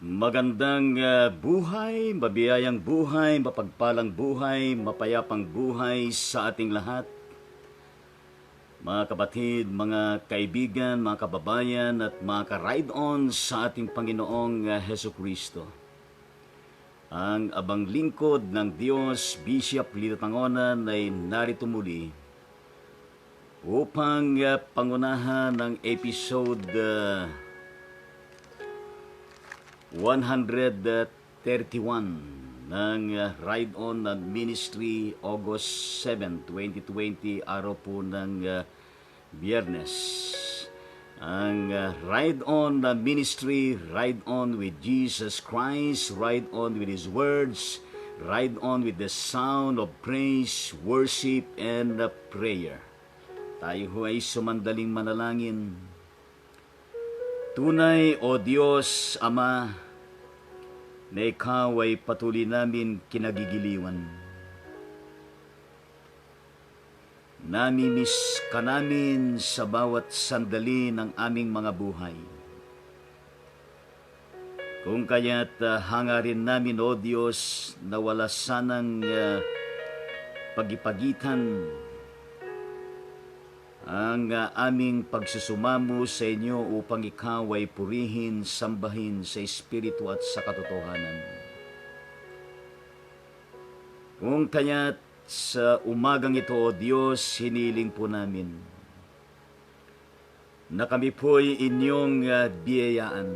Magandang buhay, mabiyayang buhay, mapagpalang buhay, mapayapang buhay sa ating lahat. Mga kapatid, mga kaibigan, mga kababayan at mga ka-ride-on sa ating Panginoong Heso Kristo. Ang abang lingkod ng Diyos, Bishop Lito Tangonan ay narito muli upang pangunahan ng episode 131 ng Ride On Ministry, August 7, 2020, araw po ng Biyernes. Ang Ride On Ministry, Ride On with Jesus Christ, Ride On with His words, Ride On with the sound of praise, worship, and prayer. Tayo ho ay sumandaling manalangin. Tunay, O Diyos, Ama, na Ikaw ay patuloy namin kinagigiliwan. Namimiss ka namin sa bawat sandali ng aming mga buhay. Kung kaya't hangarin namin, O Diyos, na wala sanang pagipagitan ang aming pagsusumamo sa inyo upang ikaw ay purihin, sambahin sa Espiritu at sa katotohanan. Kung kaya't sa umagang ito, O Diyos, hiniling po namin na kami po'y inyong biyayaan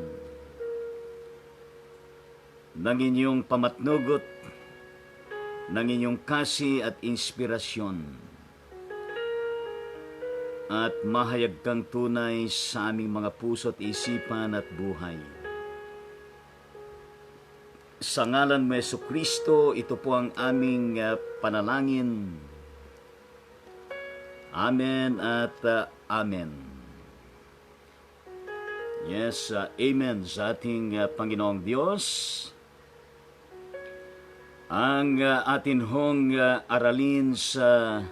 ng inyong pamatnugot, ng inyong kasi at inspirasyon, at mahayag kang tunay sa aming mga puso't isipan at buhay. Sa ngalan mo, Yesu Kristo, ito po ang aming panalangin. Amen at amen. Yes, amen sa ating Panginoong Diyos. Ang atin hong aralin sa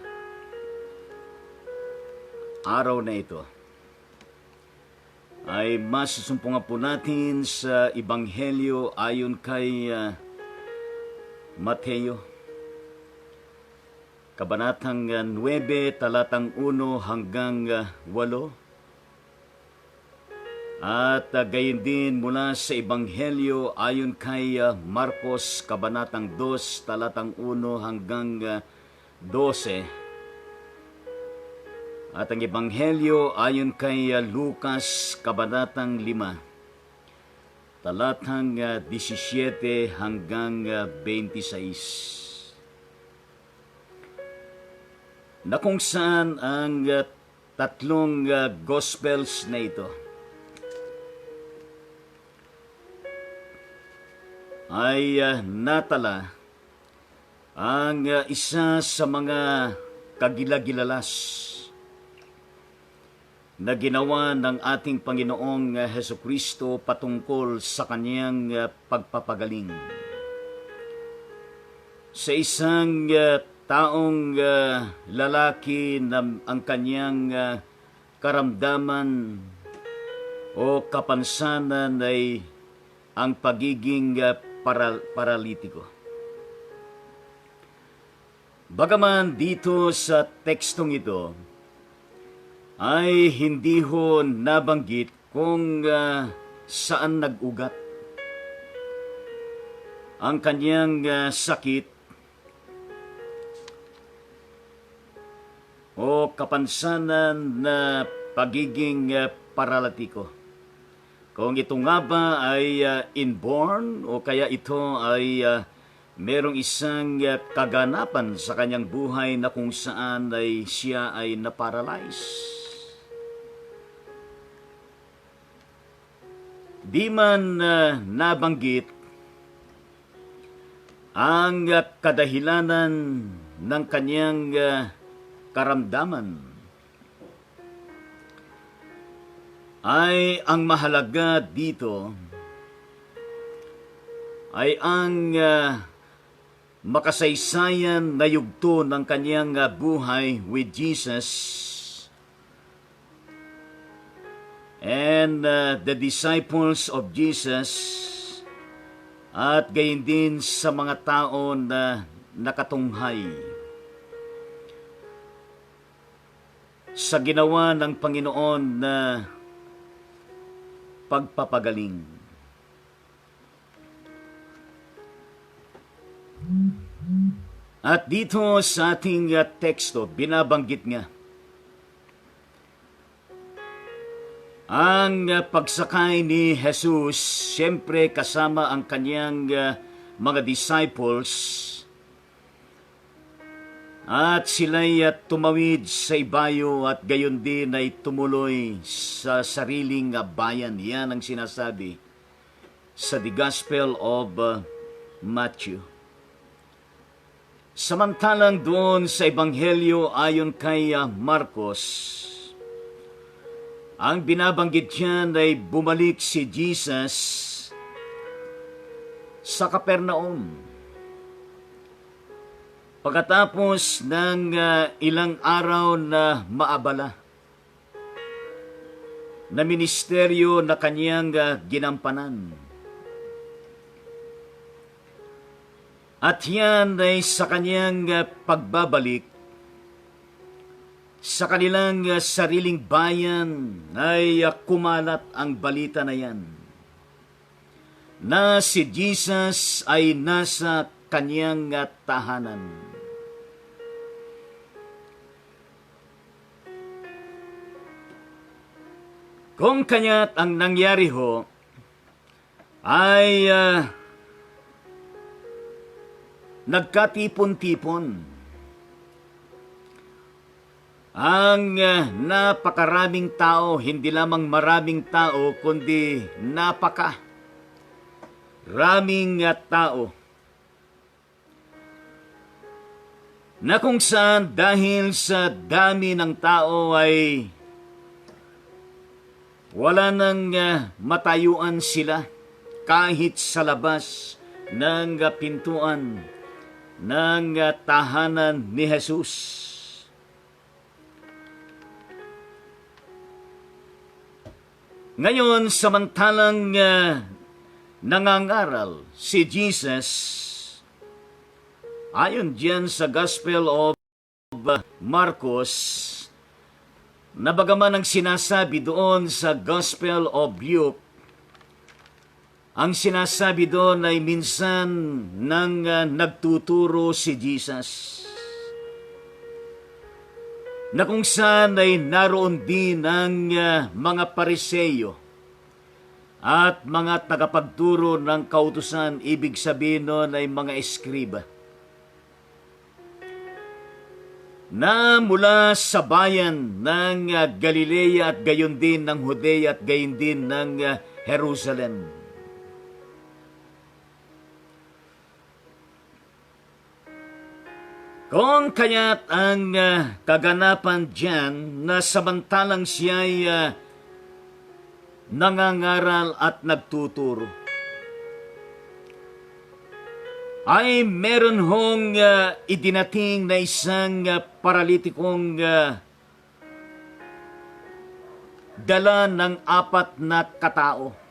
araw na ito ay masusumpungan po natin sa Ebanghelyo ayon kay Mateo, Kabanatang 9, talatang 1 hanggang 8. At gayon din mula sa Ebanghelyo ayon kay Marcos, Kabanatang 2, talatang 1 hanggang 12. At ang Ebanghelyo ayon kay Lucas, Kabanatang 5, talatang 17 hanggang 26. Na kung saan ang tatlong Gospels na ito ay natala ang isa sa mga kagilagilalas na ginawa ng ating Panginoong Heso Kristo patungkol sa kanyang pagpapagaling. Sa isang taong lalaki na ang kanyang karamdaman o kapansanan ay ang pagiging paralitiko. Bagaman dito sa tekstong ito ay hindi ho nabanggit kung saan nag-ugat ang kanyang sakit o kapansanan na pagiging paralitiko. Kung ito nga ba ay inborn o kaya ito ay merong isang kaganapan sa kanyang buhay na kung saan ay siya ay na-paralyze. Di man nabanggit ang kadahilanan ng kanyang karamdaman, ay ang mahalaga dito ay ang makasaysayan na yugto ng kanyang buhay with Jesus and the disciples of Jesus at gayon din sa mga tao na nakatunghay sa ginawa ng Panginoon na pagpapagaling. At dito sa ating teksto, binabanggit nga ang pagsakay ni Jesus, siyempre kasama ang kanyang mga disciples, at sila'y tumawid sa ibayo at gayon din ay tumuloy sa sariling bayan. Yan ang sinasabi sa The Gospel of Matthew. Samantalang doon sa Ebanghelyo ayon kay Marcos, ang binabanggit niyan ay bumalik si Jesus sa Capernaum. Pagkatapos ng ilang araw na maabala na ministeryo na kanyang ginampanan. At yan ay sa kanyang pagbabalik sa kanilang sariling bayan ay kumalat ang balita na yan, na si Jesus ay nasa kanyang tahanan. Kung kanya't ang nangyari ho ay nagkatipon-tipon ang napakaraming tao, hindi lamang maraming tao, kundi raming tao, na kung saan dahil sa dami ng tao ay wala nang matayuan sila kahit sa labas ng pintuan ng tahanan ni Jesus. Ngayon, samantalang nangangaral si Jesus, ayon diyan sa Gospel of Marcos, na bagaman ang sinasabi doon sa Gospel of Luke, ang sinasabi doon ay minsan nang nagtuturo si Jesus, na kung saan ay naroon din ang mga Pariseyo at mga tagapagturo ng kautusan, ibig sabihin noon ay mga eskriba, na mula sa bayan ng Galilea at gayon din ng Judea at gayon din ng Jerusalem. Kung kaya't ang kaganapan diyan na samantalang siya'y nangangaral at nagtuturo, ay meron hong idinating na isang paralitikong dala ng 4 na katao.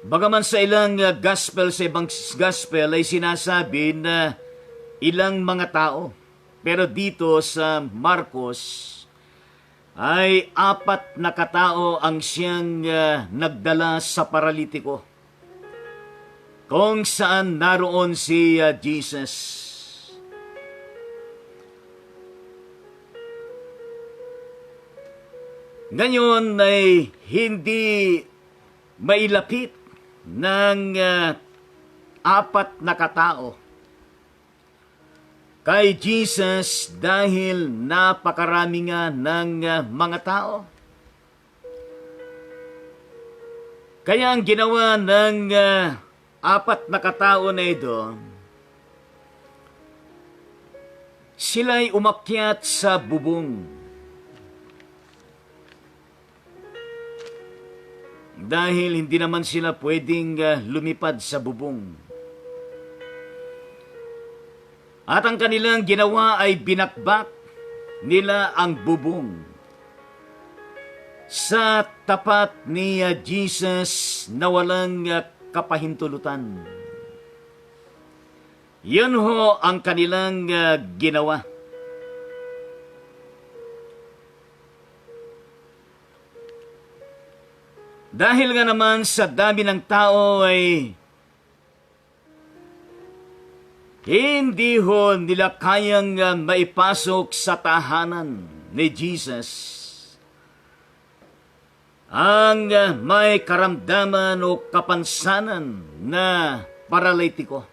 Bagaman sa ilang gospel, sa ibang gospel ay sinasabi na ilang mga tao, pero dito sa Marcos ay 4 na katao ang siyang nagdala sa paralitiko, kung saan naroon si Jesus. Ngayon ay hindi mailapit ng 4 na katao kay Jesus dahil napakarami nga ng mga tao. Kaya ang ginawa ng 4 na katao na ito, sila'y umakyat sa bubong. Dahil hindi naman sila pwedeng lumipad sa bubong. At ang kanilang ginawa ay binakbak nila ang bubong. sa tapat ni Jesus na walang kapahintulutan. Yun ho ang kanilang ginawa. Dahil nga naman sa dami ng tao ay hindi ho nila kayang maipasok sa tahanan ni Jesus ang may karamdaman o kapansanan na paralitiko.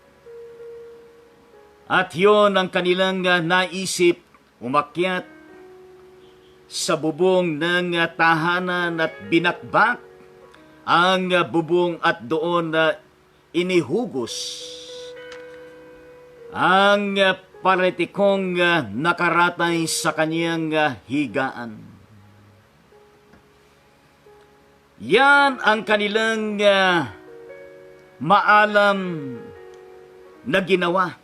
At yun ang kanilang naisip, umakyat sa bubong ng tahanan at binakbak ang bubong at doon inihugos ang paralitikong nakaratay sa kanyang higaan. Yan ang kanilang maalam na ginawa.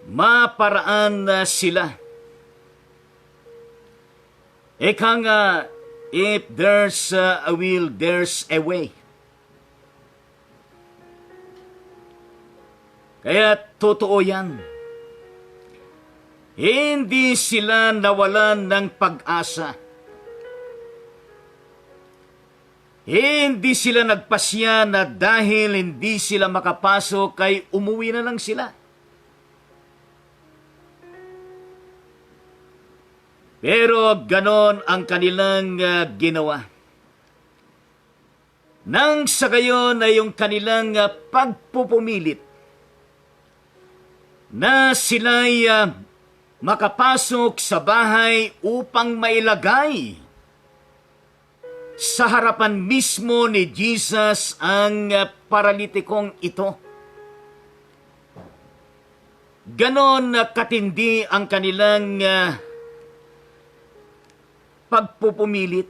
Maparaan na sila. Eka nga, if there's a will, there's a way. Kaya totoo yan. Hindi sila nawalan ng pag-asa. Hindi sila nagpasya na dahil hindi sila makapasok ay umuwi na lang sila. Pero ganon ang kanilang ginawa. Nang sa gayon ay yung kanilang pagpupumilit na sila'y makapasok sa bahay upang mailagay sa harapan mismo ni Jesus ang paralitikong ito. Ganon katindi ang kanilang pagpupumilit.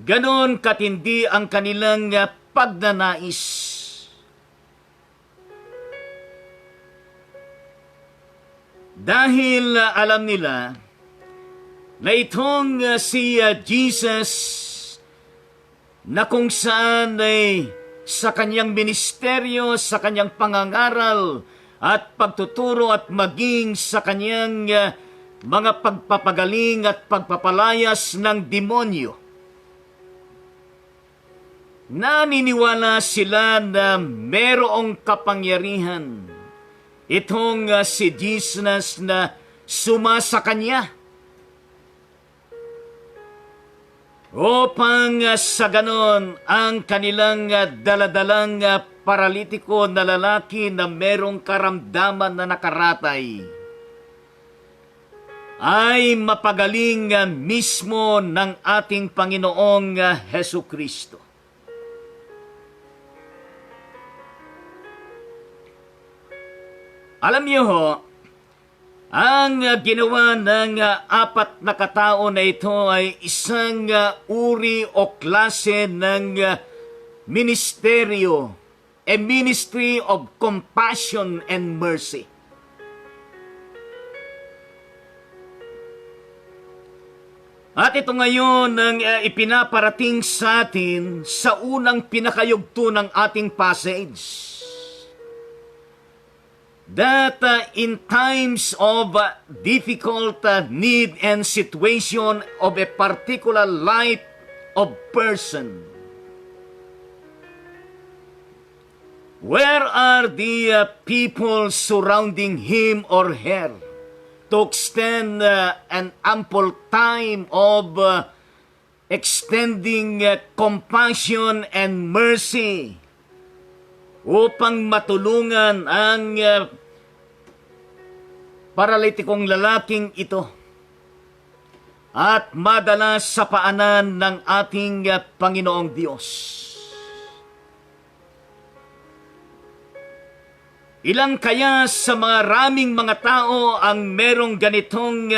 Ganon katindi ang kanilang pagnanais. Dahil alam nila na itong si Jesus na kung saan ay sa kanyang ministeryo, sa kanyang pangangaral at pagtuturo at maging sa kanyang mga pagpapagaling at pagpapalayas ng demonyo. Naniniwala sila na merong kapangyarihan itong si Jesus na sumasa kanya upang sa ganon ang kanilang daladalang paralitiko na lalaki na merong karamdaman na nakaratay ay mapagaling mismo ng ating Panginoong Hesukristo. Alam niyo ho, ang ginawa ng apat na katao na ito ay isang uri o klase ng ministeryo, a ministry of compassion and mercy. At ito ngayon ang ipinaparating sa atin sa unang pinakayugto ng ating passage. That in times of difficult need and situation of a particular life of person, where are the people surrounding him or her to extend an ample time of extending compassion and mercy upang matulungan ang paralitikong lalaking ito at madala sa paanan ng ating Panginoong Diyos. Ilan kaya sa maraming mga tao ang merong ganitong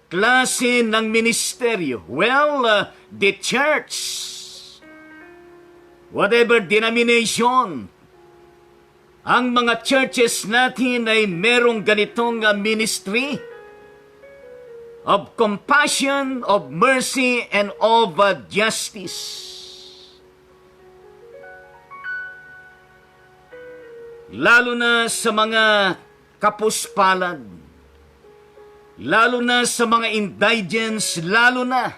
klase ng ministeryo? Well, the church, whatever denomination, ang mga churches natin ay merong ganitong ministry. of compassion, of mercy, and of justice. Lalo na sa mga kapuspalad, lalo na sa mga indigents, lalo na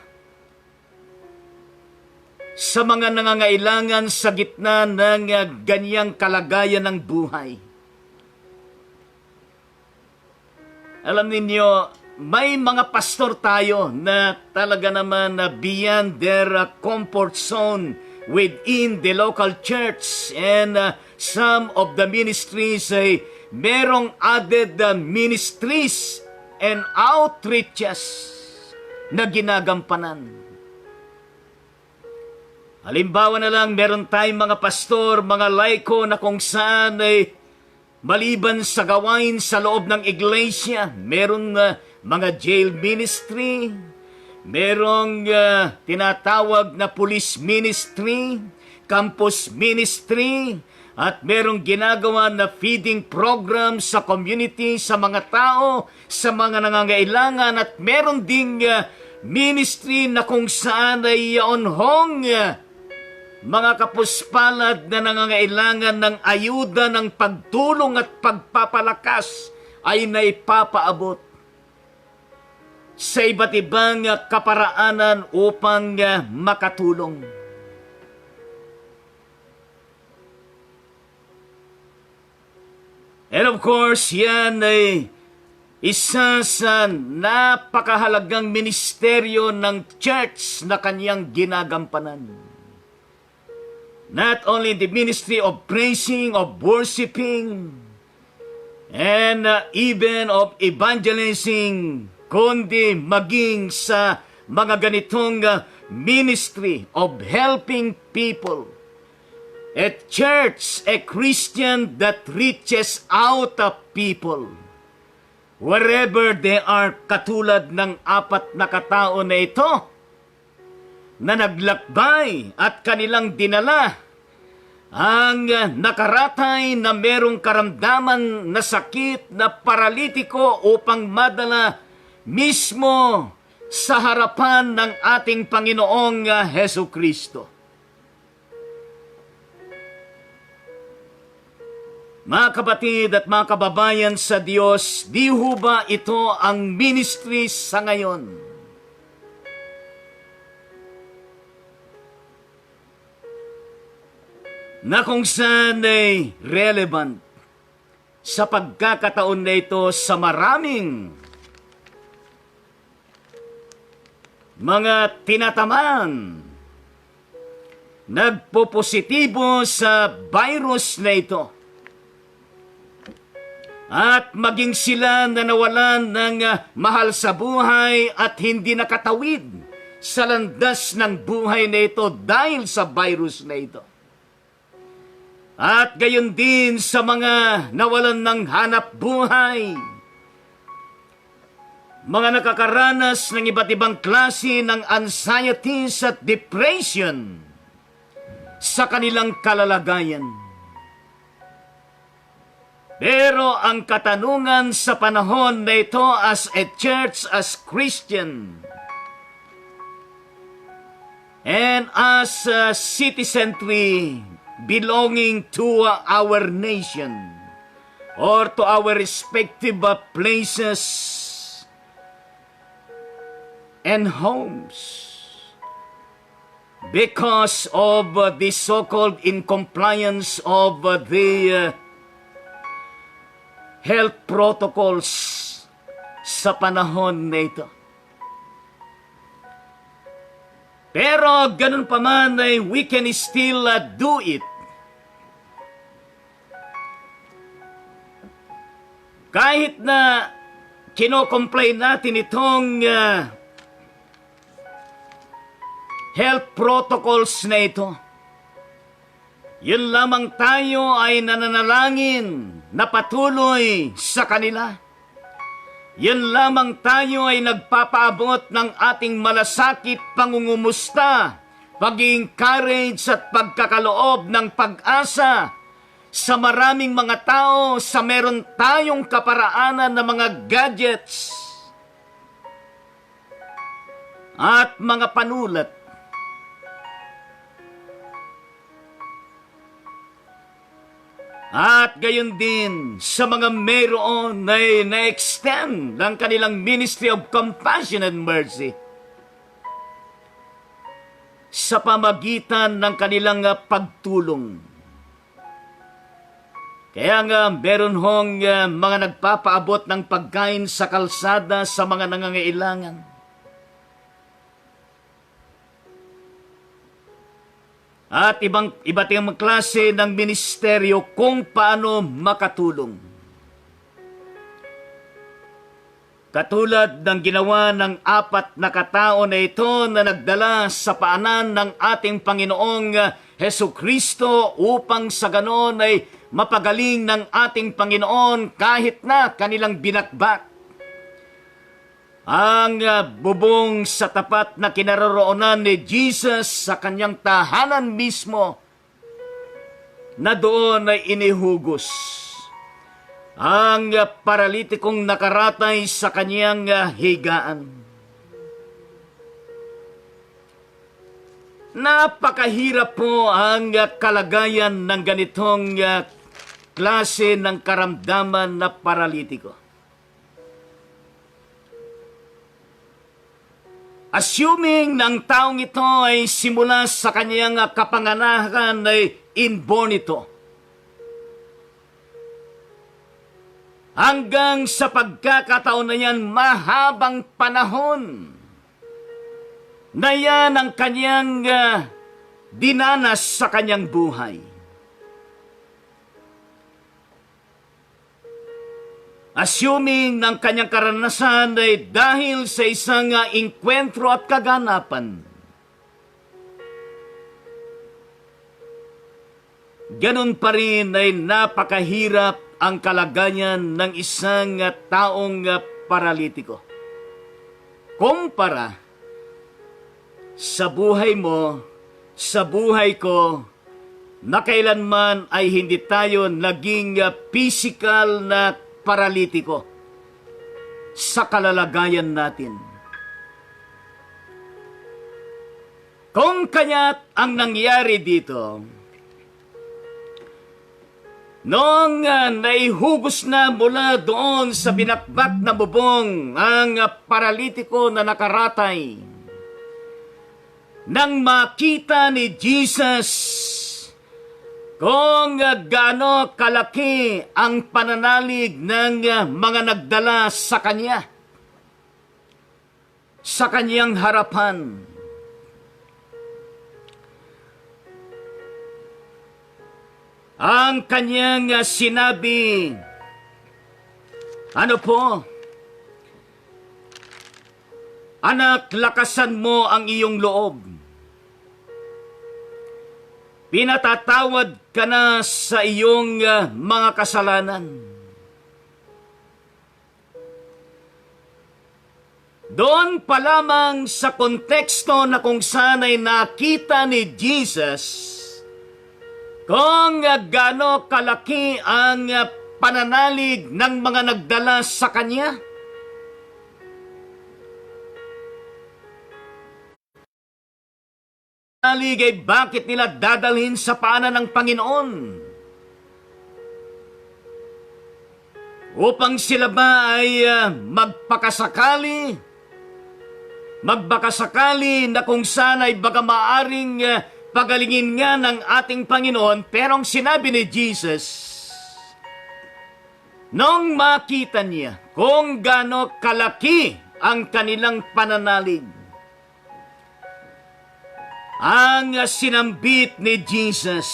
sa mga nangangailangan sa gitna ng ganyang kalagayan ng buhay. Alam ninyo, may mga pastor tayo na talaga naman beyond their comfort zone within the local church, and some of the ministries ay merong added ministries and outreaches na ginagampanan. Halimbawa na lang, meron tayong mga pastor, mga laiko na kung saan ay maliban sa gawain sa loob ng iglesia, meron mga jail ministry, merong tinatawag na police ministry, campus ministry, at merong ginagawa na feeding program sa community, sa mga tao, sa mga nangangailangan, at meron ding ministry na kung saan ay yaonhong mga kapuspalad na nangangailangan ng ayuda, ng pagtulong at pagpapalakas ay naipapaabot sa iba't ibang kaparaanan upang makatulong. And of course, yan ay isa sa napakahalagang ministeryo ng church na kanyang ginagampanan. Not only the ministry of praising, of worshiping, and even of evangelizing, kundi maging sa mga ganitong ministry of helping people. A church, a Christian that reaches out of people wherever they are, katulad ng 4 na katao na ito na naglakbay at kanilang dinala ang nakaratay na merong karamdaman na sakit na paralitiko upang madala mismo sa harapan ng ating Panginoong Hesu Kristo. Mga kapatid at mga kababayan sa Diyos, di ho ba ito ang ministry sa ngayon? Na kung saan ay relevant sa pagkakataon na ito sa maraming mga tinatamaan, nagpopositibo sa virus na ito, at maging sila na nawalan ng mahal sa buhay at hindi nakatawid sa landas ng buhay na ito dahil sa virus na ito. At gayon din sa mga nawalan ng hanap buhay, mga nakakaranas ng iba't ibang klase ng anxieties at depression sa kanilang kalalagayan. Pero ang katanungan sa panahon na ito as a church, as Christian, and as a citizenry belonging to our nation or to our respective places and homes, because of the so-called incompliance of the health protocols sa panahon na ito. Pero ganun pa man ay we can still do it. Kahit na kino-comply natin itong health protocols na ito, yun lamang tayo ay nananalangin na patuloy sa kanila. Yan lamang tayo ay nagpapaabot ng ating malasakit pangungumusta, pag-encourage at pagkakaloob ng pag-asa sa maraming mga tao sa meron tayong kaparaanan na mga gadgets at mga panulat. At gayon din sa mga mayroon na na-extend ng kanilang ministry of compassion and mercy sa pamagitan ng kanilang pagtulong. Kaya nga meron hong mga nagpapaabot ng pagkain sa kalsada sa mga nangangailangan. At iba't ibang klase ng ministeryo kung paano makatulong. Katulad ng ginawa ng 4 na katao na ito na nagdala sa paanan ng ating Panginoong Hesu Kristo upang sa ganon ay mapagaling ng ating Panginoon kahit na kanilang binakbak ang bubong sa tapat na kinaroroonan ni Jesus sa kanyang tahanan mismo na doon ay inihugos ang paralitikong nakaratay sa kanyang higaan. Napakahirap po ang kalagayan ng ganitong klase ng karamdaman na paralitiko. Assuming ng taong ito ay simula sa kanyang kapanganakan ay inborn ito. Hanggang sa pagkakataon na yan, mahabang panahon na yan ang kanyang dinanas sa kanyang buhay. Assuming ng kanyang karanasan ay dahil sa isang inkwentro at kaganapan. Ganun pa rin ay napakahirap ang kalagayan ng isang taong paralitiko. Kumpara sa buhay mo, sa buhay ko, na kailanman ay hindi tayo naging physical na paralitiko sa kalalagayan natin. Kung kaya't ang nangyari dito, noong naihugos na mula doon sa binakbak na bubong ang paralitiko na nakaratay, nang makita ni Jesus kung gaano kalaki ang pananalig ng mga nagdala sa kanya, sa kanyang harapan. Ang kanyang sinabi, ano po? Anak, lakasan mo ang iyong loob. Pinatatawad ka na sa iyong mga kasalanan. Doon pa lamang sa konteksto na kung saan ay nakita ni Jesus kung gaano kalaki ang pananalig ng mga nagdala sa kanya. Ay bakit nila dadalhin sa paanan ng Panginoon? Upang sila ba ay magbakasakali na kung saan ay baga maaring pagalingin nga ng ating Panginoon, pero ang sinabi ni Jesus, nung makita niya kung gaano kalaki ang kanilang pananalig, ang sinambit ni Jesus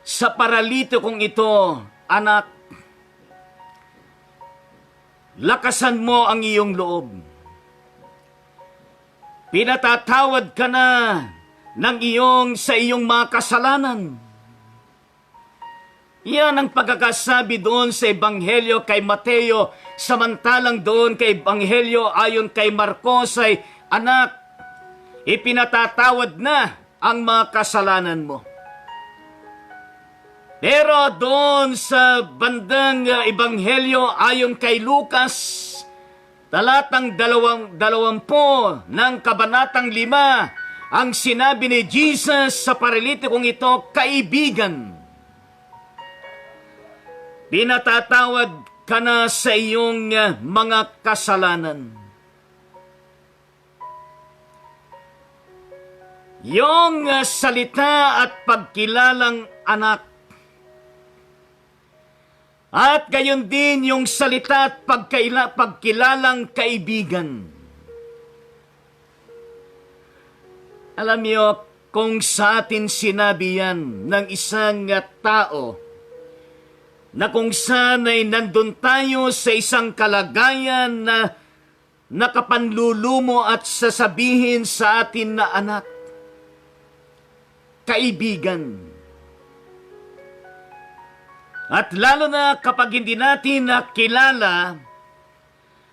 sa paralitikong ito, anak, lakasan mo ang iyong loob. Pinatatawad ka na sa iyong mga kasalanan. Yan ang pagkakasabi doon sa Ebanghelyo kay Mateo, samantalang doon kay Ebanghelyo ayon kay Marcos ay, anak, ipinatatawad na ang mga kasalanan mo. Pero doon sa bandang Ebanghelyo ayon kay Lucas, talatang 20 ng Kabanatang 5, ang sinabi ni Jesus sa paralitikong ito, kaibigan, pinatatawad ka na sa iyong mga kasalanan. Yung salita at pagkilalang anak, at gayon din yung salita at pagkilalang kaibigan. Alam niyo, kung sa atin sinabi yan ng isang tao, na kung saan ay nandun tayo sa isang kalagayan na nakapanlulumo at sasabihin sa atin na anak, kaibigan. At lalo na kapag hindi natin nakilala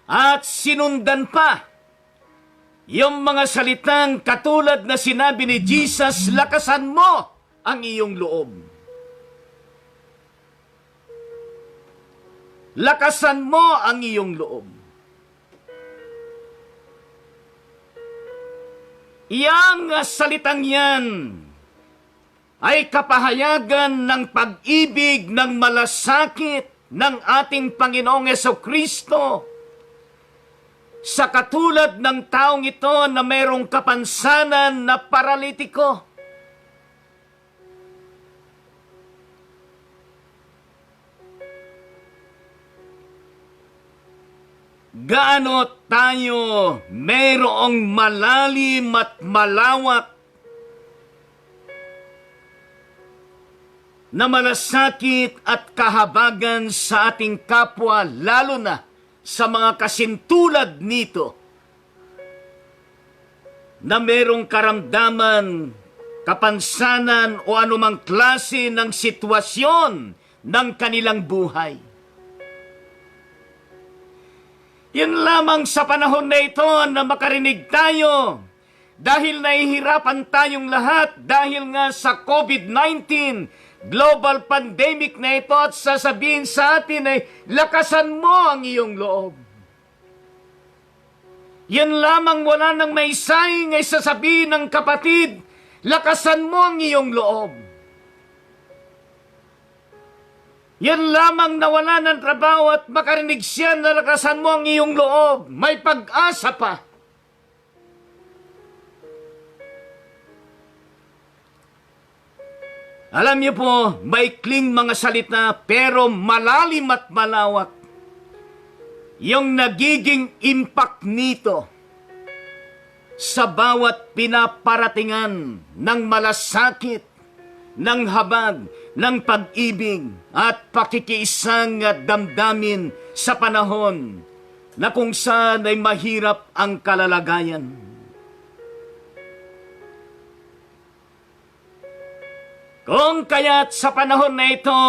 at sinundan pa yung mga salitang katulad na sinabi ni Jesus, lakasan mo ang iyong loob. Lakasan mo ang iyong loob. Yang salitang yan ay kapahayagan ng pag-ibig ng malasakit ng ating Panginoong Jesucristo sa katulad ng taong ito na mayroong kapansanan na paralitiko. Gaano tayo mayroong malalim at malawak na malasakit at kahabagan sa ating kapwa, lalo na sa mga kasintulad nito, na merong karamdaman, kapansanan o anumang klase ng sitwasyon ng kanilang buhay. Yan lamang sa panahon na ito na makarinig tayo dahil nahihirapan tayong lahat dahil nga sa COVID-19, global pandemic na ito, at sasabihin sa atin ay lakasan mo ang iyong loob. Yan lamang wala nang may saing ay sasabihin ng kapatid, lakasan mo ang iyong loob. Yan lamang nawala ng trabaho at makarinig siya na lakasan mo ang iyong loob. May pag-asa pa. Alam niyo po, maikling mga salita pero malalim at malawak. Yung nagiging impact nito sa bawat pinaparatingan ng malasakit, ng habag, ng pag-ibig at pakikiisang damdamin sa panahon na kung saan ay mahirap ang kalalagayan. Kung kaya't sa panahon na ito,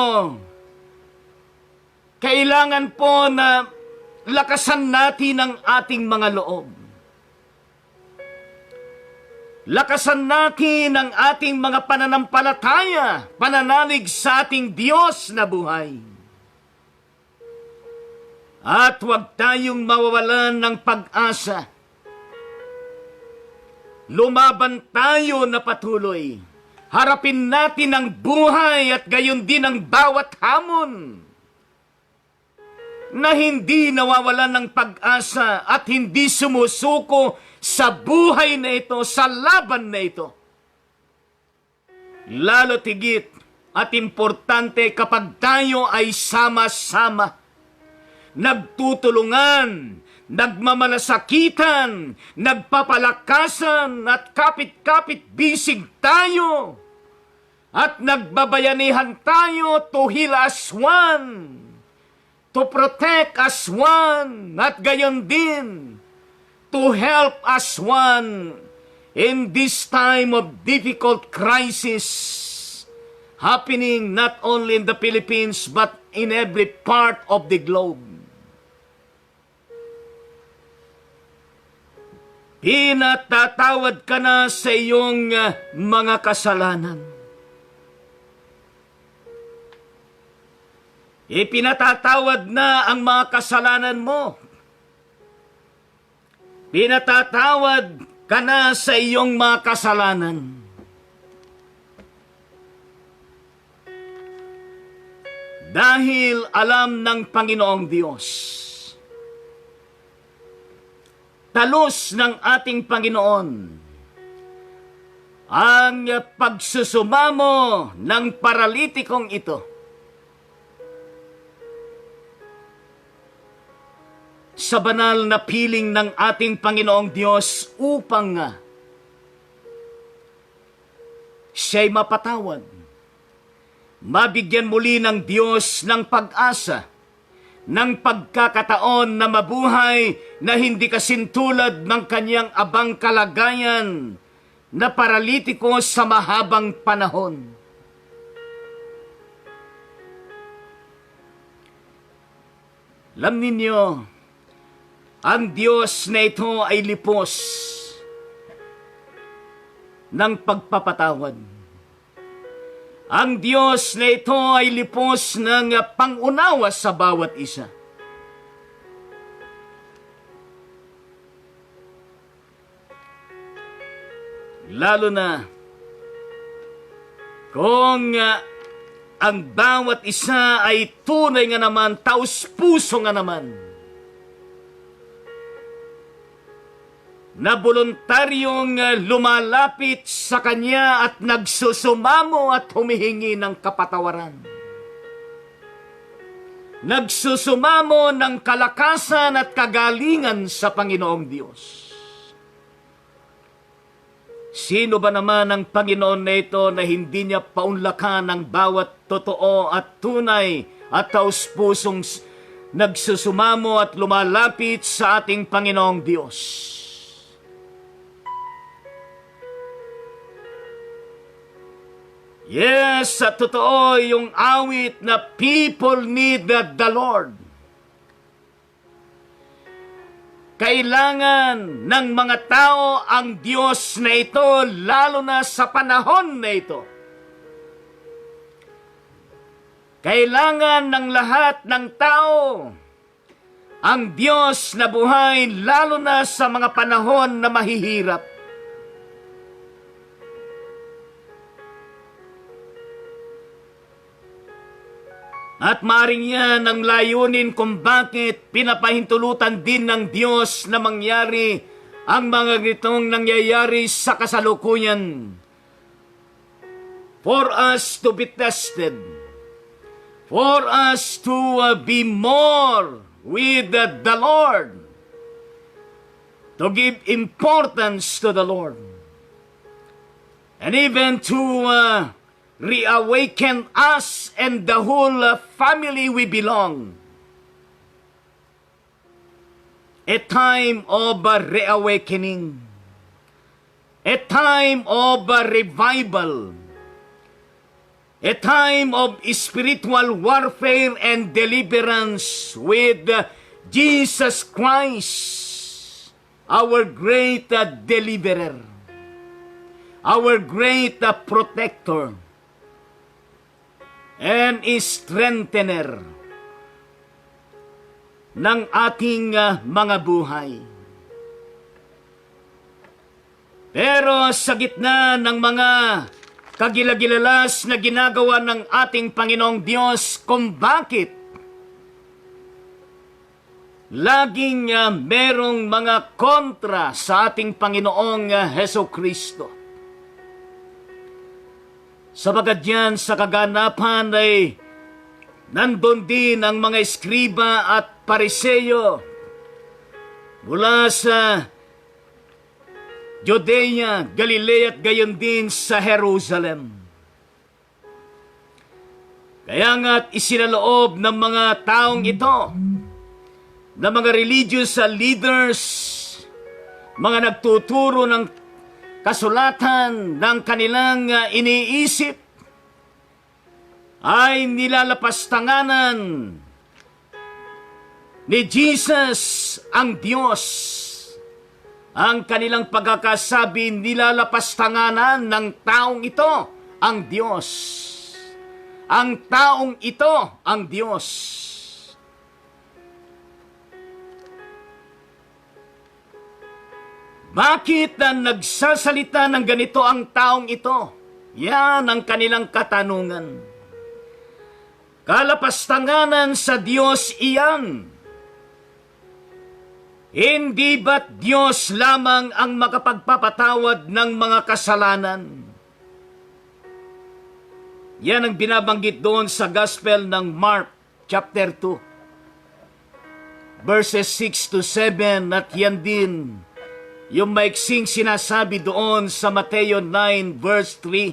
kailangan po na lakasan natin ang ating mga loob. Lakasan natin ang ating mga pananampalataya, pananalig sa ating Diyos na buhay. At huwag tayong mawawalan ng pag-asa. Lumaban tayo na patuloy. Harapin natin ang buhay at gayon din ang bawat hamon na hindi nawawalan ng pag-asa at hindi sumusuko sa buhay na ito, sa laban na ito. Lalo tigit at importante kapag tayo ay sama-sama, nagtutulungan, nagmamalasakitan, nagpapalakasan at kapit-kapit bisig tayo at nagbabayanihan tayo to heal as one, to protect as one, at gayon din to help as one in this time of difficult crisis happening not only in the Philippines but in every part of the globe. Pinatatawad ka na sa iyong mga kasalanan. Ipinatatawad na ang mga kasalanan mo. Pinatatawad ka na sa iyong mga kasalanan. Dahil alam ng Panginoong Diyos, talos ng ating Panginoon, ang pagsusumamo ng paralitikong ito. Sa banal na piling ng ating Panginoong Diyos upang siya'y mapatawad. Mabigyan muli ng Diyos ng pag-asa, ng pagkakataon na mabuhay na hindi kasintulad ng kanyang abang kalagayan na paralitiko sa mahabang panahon. Alam ninyo, ang Diyos na ito ay lipos ng pagpapatawad. Ang Diyos na ito ay lipos ng pangunawa sa bawat isa. Lalo na kung ang bawat isa ay tunay nga naman, taus-puso nga naman, na voluntaryong lumalapit sa Kanya at nagsusumamo at humihingi ng kapatawaran. Nagsusumamo ng kalakasan at kagalingan sa Panginoong Diyos. Sino ba naman ang Panginoon na ito na hindi niya paunlakan ang bawat totoo at tunay at taus-pusong nagsusumamo at lumalapit sa ating Panginoong Diyos? Yes, at totoo yung awit na people need the Lord. Kailangan ng mga tao ang Diyos na ito, lalo na sa panahon na ito. Kailangan ng lahat ng tao ang Diyos na buhay, lalo na sa mga panahon na mahihirap. At maring yan ang layunin kung bakit pinapahintulutan din ng Diyos na mangyari ang mga ganitong nangyayari sa kasalukuyan. For us to be tested. For us to be more with the Lord. To give importance to the Lord. And even to reawaken us and the whole family we belong. A time of reawakening. A time of revival. A time of spiritual warfare and deliverance with Jesus Christ, our great deliverer, our great protector, and strengthener ng ating mga buhay. Pero sa gitna ng mga kagilagilalas na ginagawa ng ating Panginoong Diyos, kung bakit laging merong mga kontra sa ating Panginoong Hesukristo. Sabagat yan sa kaganapan ay nandun din ang mga eskriba at pariseyo mula sa Judea, Galilea at gayon din sa Jerusalem. Kaya nga't isinaloob ng mga taong ito, ng mga religious leaders, mga nagtuturo ng kasulatan ng kanilang iniisip, ay nilalapastanganan ni Jesus ang Diyos. Ang kanilang pagkakasabi, nilalapastanganan ng taong ito ang Diyos. Ang taong ito ang Diyos. Bakit na nagsasalita ng ganito ang taong ito? Yan ang kanilang katanungan. Kalapastanganan sa Diyos iyan. Hindi ba't Diyos lamang ang makapagpapatawad ng mga kasalanan? Yan ang binabanggit doon sa Gospel ng Mark, chapter 2, verses 6 to 7, at yan din yung maiksing sinasabi doon sa Mateo 9, verse 3.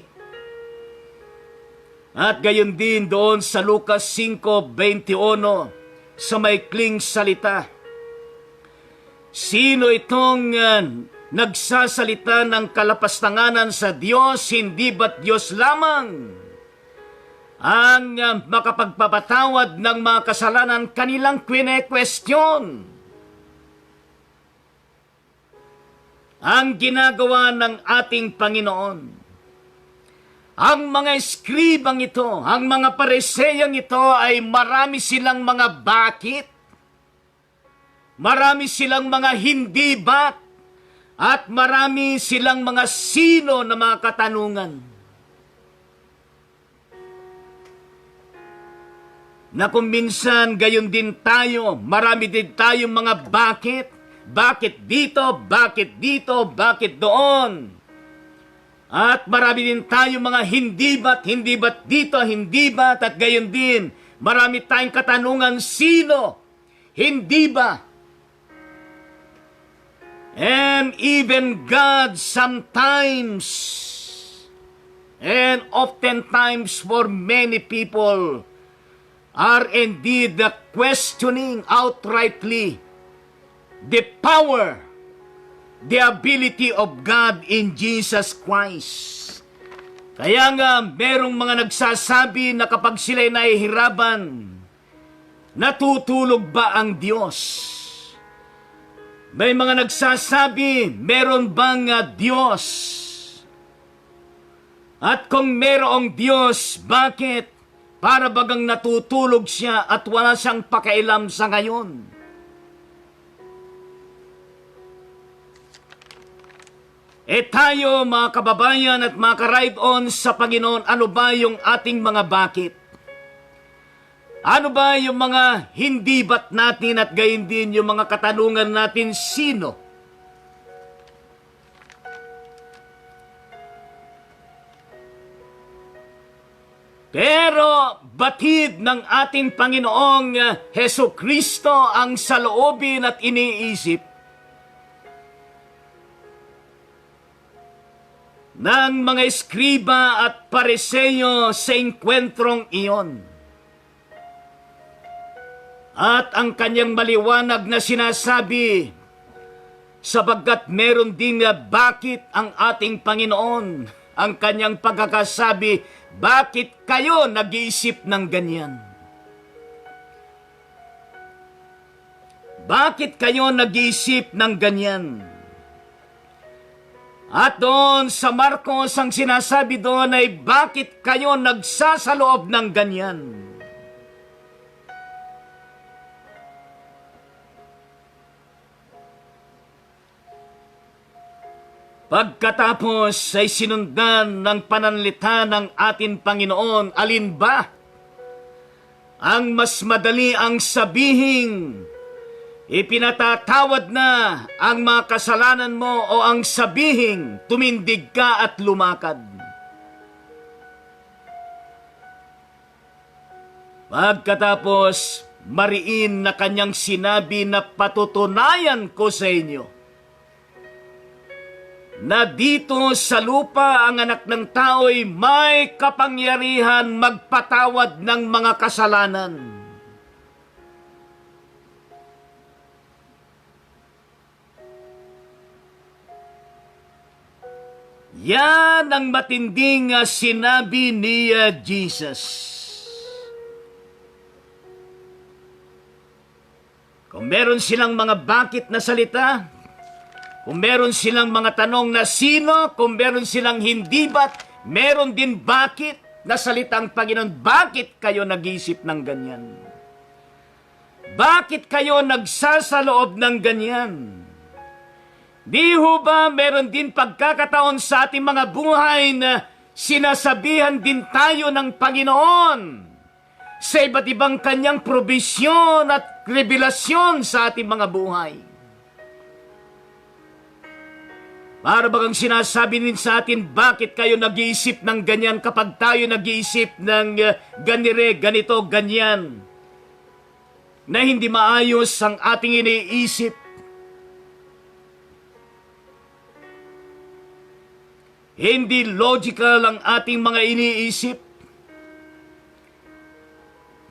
At gayon din doon sa Lucas 5:21 sa maikling salita. Sino itong nagsasalita ng kalapastanganan sa Diyos? Hindi ba't Diyos lamang ang makapagpapatawad ng mga kasalanan? Kanilang kwene-question. Ang ginagawa ng ating Panginoon. Ang mga eskribang ito, ang mga pariseyang ito ay marami silang mga bakit, marami silang mga hindi bat, at marami silang mga sino na mga katanungan. Na kung minsan gayon din tayo, marami din tayong mga bakit. Bakit dito, bakit dito, bakit doon? At marami din tayong mga hindi ba't dito, hindi ba't, at gayon din, marami tayong katanungan, sino? Hindi ba? And even God sometimes, and oftentimes for many people, are indeed the questioning outrightly the power, the ability of God in Jesus Christ. Kaya nga, merong mga nagsasabi na kapag sila'y nahihirapan, natutulog ba ang Diyos? May mga nagsasabi, meron bang Diyos? At kung merong Diyos, bakit? Para bagang natutulog siya at wala siyang pakialam sa ngayon. Tayo mga kababayan at mga ka-ride-on sa Panginoon, ano ba yung ating mga bakit? Ano ba yung mga hindi ba't natin at gayon din yung mga katanungan natin, sino? Pero batid ng ating Panginoong Hesus Kristo ang saloobin at iniisip ng mga eskriba at pariseyo sa engkwentrong iyon. At ang kanyang maliwanag na sinasabi, sapagkat meron din bakit ang ating Panginoon, ang kanyang pagkakasabi, bakit kayo nag-iisip ng ganyan? Bakit kayo nag-iisip ng ganyan? At doon sa Marcos, ang sinasabi doon ay, bakit kayo nagsasaloob ng ganyan? Pagkatapos ay sinundan ng pananalita ng ating Panginoon, alin ba ang mas madali ang sabihing, ipinatatawad na ang mga kasalanan mo, o ang sabihing, tumindig ka at lumakad? Pagkatapos, mariin na kanyang sinabi na patutunayan ko sa inyo na dito sa lupa ang anak ng tao'y may kapangyarihan magpatawad ng mga kasalanan. Yan ang matinding sinabi ni Jesus. Kung meron silang mga bakit na salita, kung meron silang mga tanong na sino, kung meron silang hindi ba't, meron din bakit na salitang Panginoon. Bakit kayo nag-iisip ng ganyan? Bakit kayo nagsasaloob ng ganyan? Di ho ba meron din pagkakataon sa ating mga buhay na sinasabihan din tayo ng Panginoon sa iba't ibang kanyang probisyon at revelasyon sa ating mga buhay? Para bagang sinasabi din sa atin, bakit kayo nag-iisip ng ganyan kapag tayo nag-iisip ng ganire, ganito, ganyan, na hindi maayos ang ating iniisip? Hindi logical ang ating mga iniisip?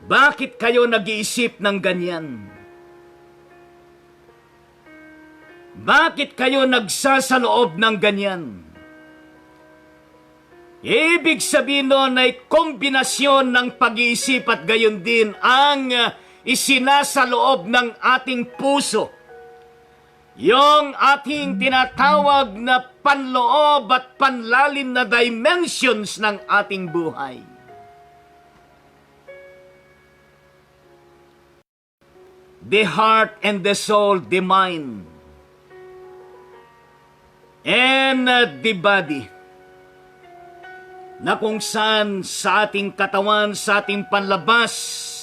Bakit kayo nag-iisip ng ganyan? Bakit kayo nagsasaloob ng ganyan? Ibig sabihin nun ay kombinasyon ng pag-iisip at gayon din ang isinasaloob ng ating puso. Yung ating tinatawag na panloob at panlalim na dimensions ng ating buhay. The heart and the soul, the mind, and the body, na kung saan sa ating katawan, sa ating panlabas,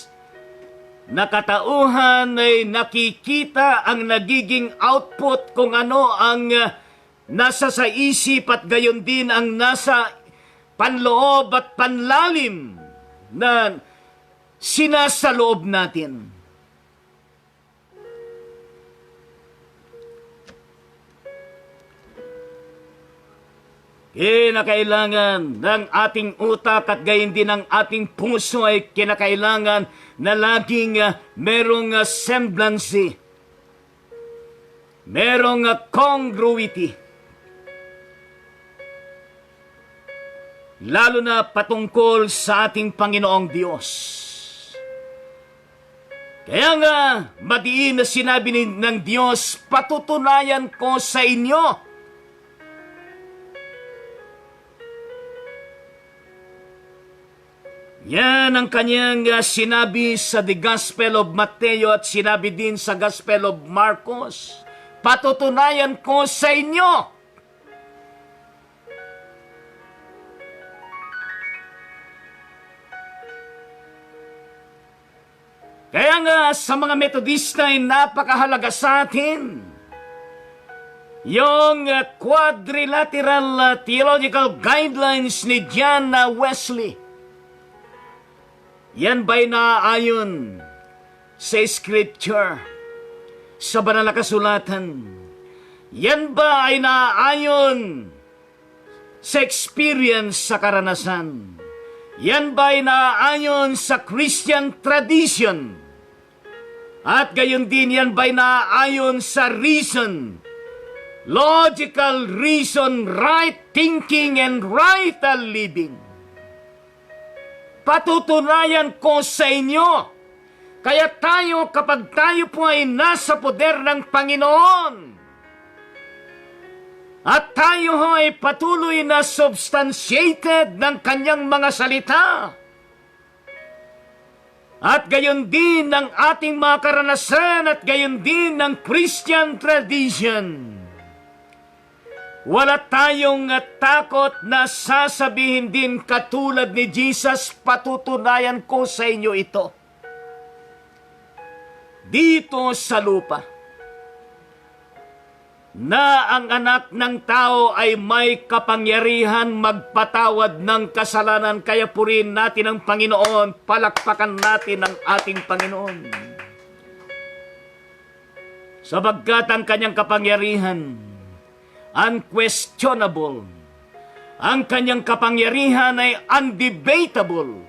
na katauhan ay nakikita ang nagiging output kung ano ang nasa sa isip at gayon din ang nasa panloob at panlalim na sinasaloob natin. Kinakailangan ng ating utak at gayon din ng ating puso ay kinakailangan na laging merong semblance, merong congruity. Lalo na patungkol sa ating Panginoong Diyos. Kaya nga, madiin na sinabi ng Diyos, patutunayan ko sa inyo. Yan ang kanyang sinabi sa The Gospel of Mateo at sinabi din sa Gospel of Marcos. Patutunayan ko sa inyo. Kaya nga sa mga Metodista ay napakahalaga sa atin yung quadrilateral theological guidelines ni John Wesley. Yan ba'y naaayon sa Scripture, sa banal na kasulatan? Yan ba ay naaayon sa experience, sa karanasan? Yan ba ay naaayon sa Christian tradition? At gayon din, yan ba ay naaayon sa reason? Logical reason, right thinking, and right living. Patutunayan ko sa inyo. Kaya tayo, kapag tayo po ay nasa poder ng Panginoon, at tayo ho ay patuloy na substantiated ng kanyang mga salita, at gayon din ng ating mga karanasan, at gayon din ng Christian tradition, wala tayong takot na sasabihin din katulad ni Jesus, patutunayan ko sa inyo ito. Dito sa lupa, na ang anak ng tao ay may kapangyarihan magpatawad ng kasalanan, kaya purihin natin ang Panginoon, palakpakan natin ang ating Panginoon. Sabagkat ang kanyang kapangyarihan, unquestionable. Ang kanyang kapangyarihan ay undebatable.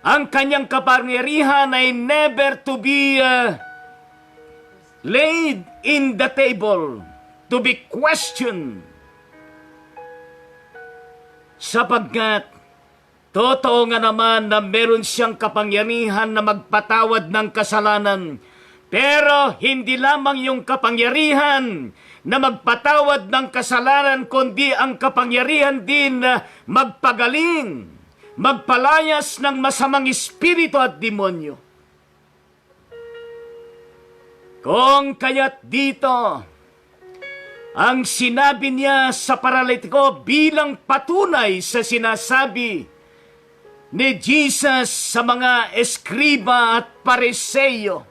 Ang kanyang kapangyarihan ay never to be laid in the table, to be questioned. Sapagkat, totoo nga naman na meron siyang kapangyarihan na magpatawad ng kasalanan, pero hindi lamang yung kapangyarihan na magpatawad ng kasalanan, kundi ang kapangyarihan din na magpagaling, magpalayas ng masamang espiritu at demonyo. Kung kaya't dito, ang sinabi niya sa paralitiko bilang patunay sa sinasabi ni Jesus sa mga eskriba at pariseyo.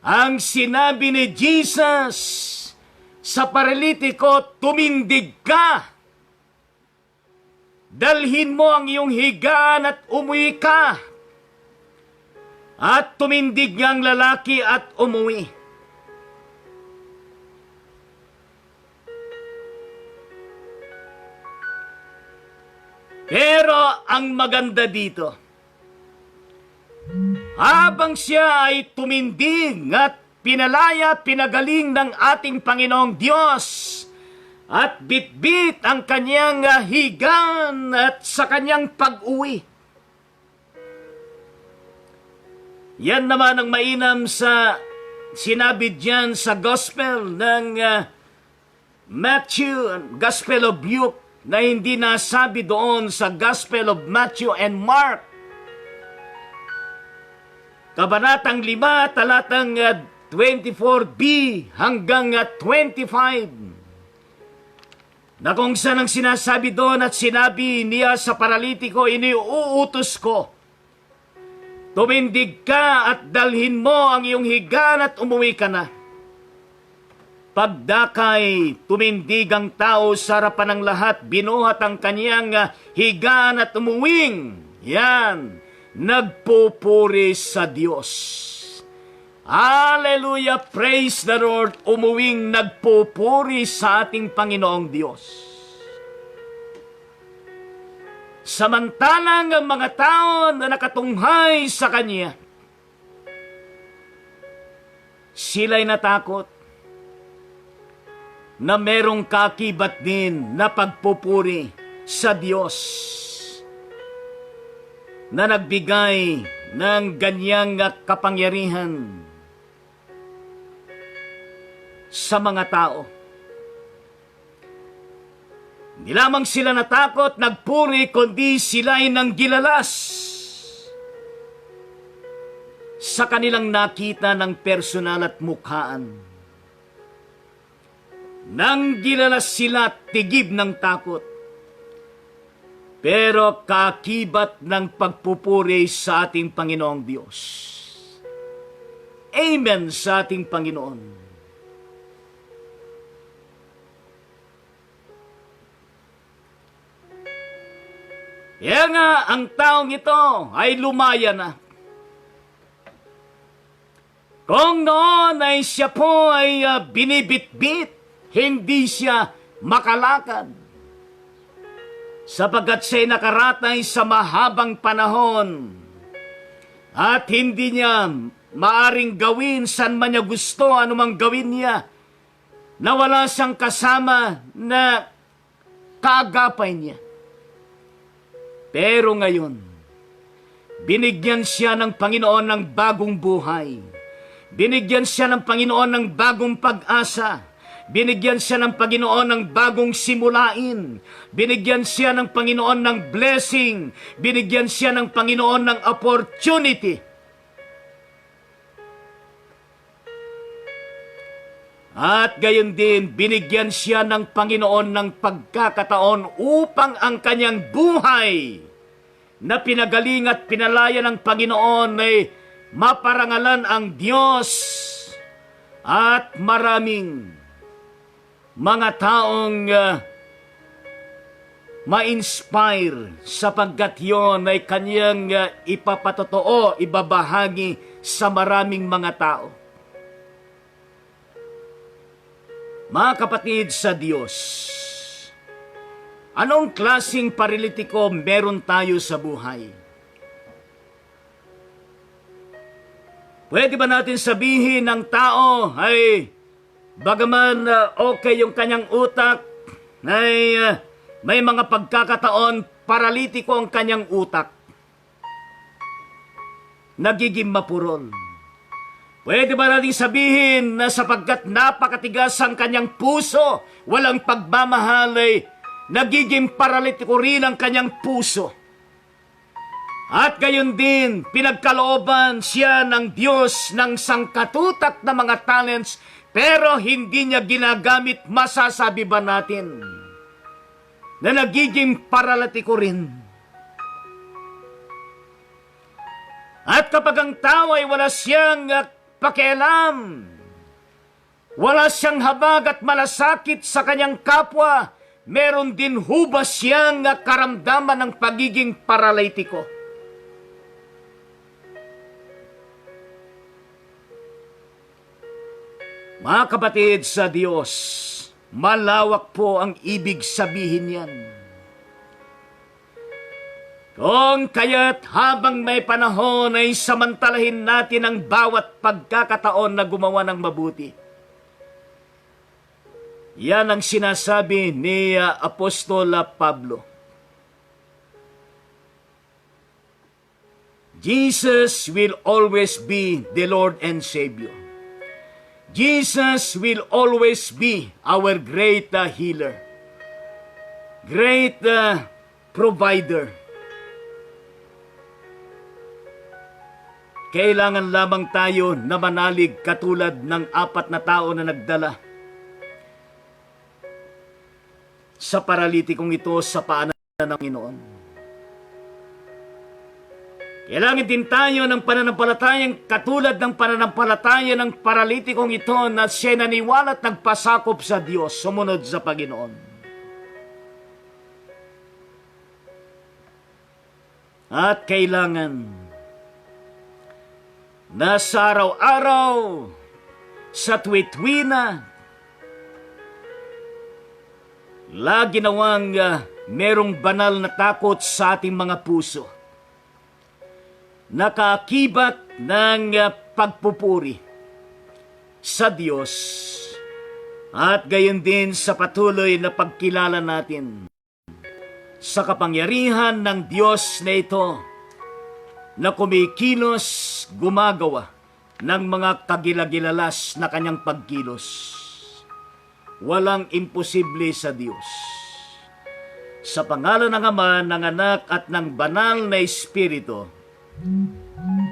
Ang sinabi ni Jesus sa paralitiko, tumindig ka. Dalhin mo ang iyong higaan at umuwi ka. At tumindig nga ang lalaki at umuwi. Pero ang maganda dito, habang siya ay tumindig at pinalaya, pinagaling ng ating Panginoong Diyos at bitbit ang kanyang higaan at sa kanyang pag-uwi. Yan naman ang mainam sa sinabi diyan sa Gospel ng Matthew, Gospel of Luke, na hindi nasabi doon sa Gospel of Matthew and Mark. Kabanatang 5, talatang 24b hanggang 25. Na kung saan ang sinasabi doon at sinabi niya sa paralitiko, iniuutos ko. Tumindig ka at dalhin mo ang iyong higaan at umuwi ka na. Pagdakay, tumindig ang tao sa harapan ng lahat, binuhat ang kaniyang higaan at umuwing. Yan, nagpupuri sa Diyos. Hallelujah, praise the Lord, umuwing nagpupuri sa ating Panginoong Diyos. Samantalang ang mga tao na nakatunghay sa Kanya, sila'y natakot na merong kakibat din na pagpupuri sa Diyos na nagbigay ng ganyang kapangyarihan sa mga tao. Hindi lamang sila natakot, nagpuri, kundi sila'y nanggilalas sa kanilang nakita ng personal at mukhaan. Nanggilalas sila, tigib ng takot. Pero kakibat ng pagpupuri sa ating Panginoong Diyos. Amen sa ating Panginoon. Kaya nga, ang taong ito ay lumaya na. Kung noon ay siya po ay binibitbit, hindi siya makalakad. Sapagkat siya'y nakaratay sa mahabang panahon at hindi niya maaring gawin saan man niya gusto, anumang gawin niya, na wala siyang kasama na kaagapay niya. Pero ngayon, binigyan siya ng Panginoon ng bagong buhay. Binigyan siya ng Panginoon ng bagong pag-asa. Binigyan siya ng Panginoon ng bagong simulain. Binigyan siya ng Panginoon ng blessing. Binigyan siya ng Panginoon ng opportunity. At gayon din, binigyan siya ng Panginoon ng pagkakataon upang ang kanyang buhay na pinagaling at pinalaya ng Panginoon ay maparangalan ang Diyos at maraming mga taong ma-inspire sapagkat yon ay kanyang ipapatotoo, ibabahagi sa maraming mga tao. Mga kapatid sa Diyos, anong klaseng paralitiko meron tayo sa buhay? Pwede ba natin sabihin ng tao ay bagaman okay yung kanyang utak, ay may mga pagkakataon paralitiko ang kanyang utak, nagiging mapurol? Pwede ba natin sabihin na sapagkat napakatigas ang kanyang puso, walang pagmamahal, ay nagiging paralitiko rin ang kanyang puso? At gayon din, pinagkalooban siya ng Diyos ng sangkatutak na mga talents, pero hindi niya ginagamit. Masasabi ba natin na nagiging paralatiko rin? At kapag ang tao ay wala siyang pakialam, wala siyang habag at malasakit sa kanyang kapwa, meron din hubas siyang karamdaman ng pagiging paralitiko. Mga kapatid sa Diyos, malawak po ang ibig sabihin yan. Kung kaya't habang may panahon ay samantalahin natin ang bawat pagkakataon na gumawa ng mabuti. Yan ang sinasabi ni Apostol Pablo. Jesus will always be the Lord and Savior. Jesus will always be our great healer, great provider. Kailangan lamang tayo na manalig katulad ng 4 na tao na nagdala sa paralitikong ito sa paanan ng Panginoon. Kailangan din tayo ng pananampalatayang katulad ng pananampalataya ng paralitikong ito na siya naniwala at nagpasakop sa Diyos, sumunod sa Panginoon. At kailangan na sa araw-araw, sa tuwi-tuwina, lagi nawang merong banal na takot sa ating mga puso. Nakakibat ng pagpupuri sa Diyos at gayon din sa patuloy na pagkilala natin sa kapangyarihan ng Diyos na ito na kumikilos, gumagawa ng mga kagilagilalas na kanyang pagkilos. Walang imposible sa Diyos. Sa pangalan ng Ama, ng Anak at ng Banal na Espiritu.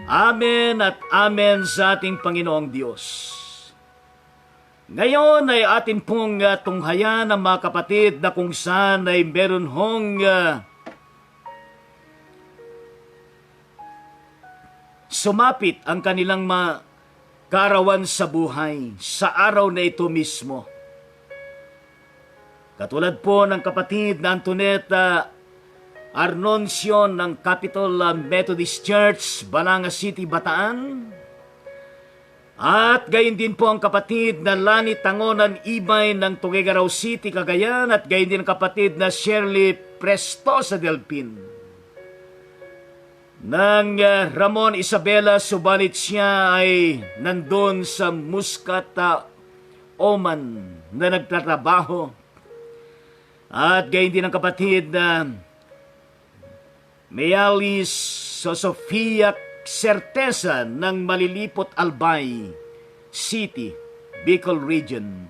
Amen at amen sa ating Panginoong Diyos. Ngayon ay atin pong tunghayan ng mga kapatid na kung saan ay meron hong sumapit ang kanilang kaarawan sa buhay sa araw na ito mismo. Katulad po ng kapatid na Antoneta Arnoncio ng Capital Methodist Church, Balanga City, Bataan. At gayon din po ang kapatid na Lani Tangonan Ibay ng Tuguegarao City, Cagayan. At gayon din ang kapatid na Shirley Prestosa Delpin ng Ramon Isabela, subalit siya ay nandun sa Muscat, Oman na nagtatrabaho. At gayon din ang kapatid na Mealis Sofia Certeza ng Malilipot, Albay City, Bicol Region.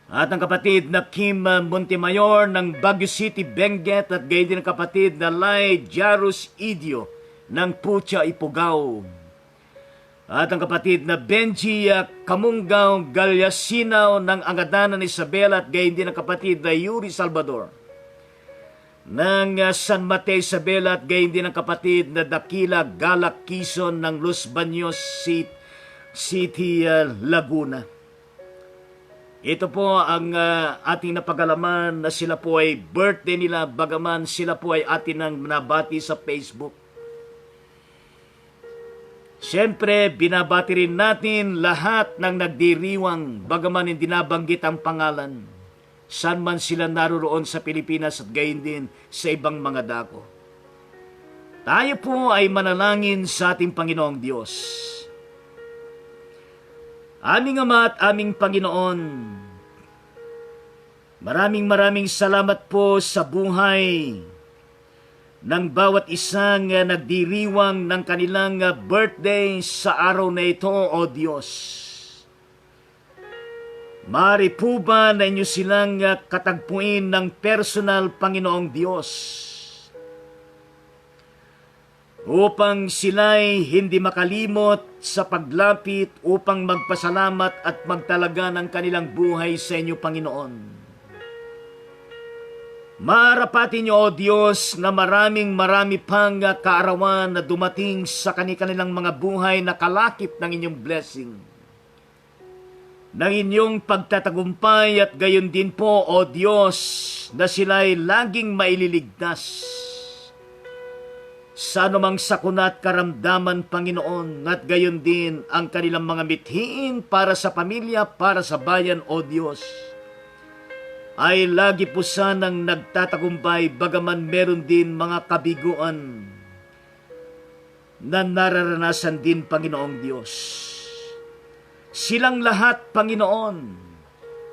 At ang kapatid na Kim Montemayor ng Baguio City, Benguet. At gayon din ang kapatid na Lai Jarus Idio ng Pucha, Ifugao. At ang kapatid na Benji Kamungaw Galyasinaw ng Angadanan, Isabela. At gayon din ang kapatid na Yuri Salvador ng San Mateo, Isabela. At gayon din ang kapatid na Dakila Galak Quezon ng Los Baños City, Laguna. Ito po ang ating napagalaman na sila po ay birthday nila, bagaman sila po ay atin ang nabati sa Facebook. Siyempre, binabati rin natin lahat ng nagdiriwang, bagaman hindi nabanggit ang pangalan. Saan man sila naroon sa Pilipinas at gayon din sa ibang mga dako. Tayo po ay manalangin sa ating Panginoong Diyos. Aming Ama at aming Panginoon, maraming salamat po sa buhay ng bawat isang nagdiriwang ng kanilang birthday sa araw na ito, O Diyos. Maaari po ba na inyo silang katagpuin ng personal, Panginoong Diyos? upang sila'y hindi makalimot sa paglapit upang magpasalamat at magtalaga ng kanilang buhay sa inyo, Panginoon. Marapati niyo, O Diyos, na marami pang kaarawan na dumating sa kanilang mga buhay na kalakip ng inyong blessing, ng inyong pagtatagumpay, at gayon din po, O Diyos, na sila'y laging maililigtas sa anumang sakuna at karamdaman, Panginoon, at gayon din ang kanilang mga mithiin para sa pamilya, para sa bayan, O Diyos, ay lagi po sanang nagtatagumpay, bagaman meron din mga kabiguan na nararanasan din, Panginoong Diyos. Silang lahat, Panginoon,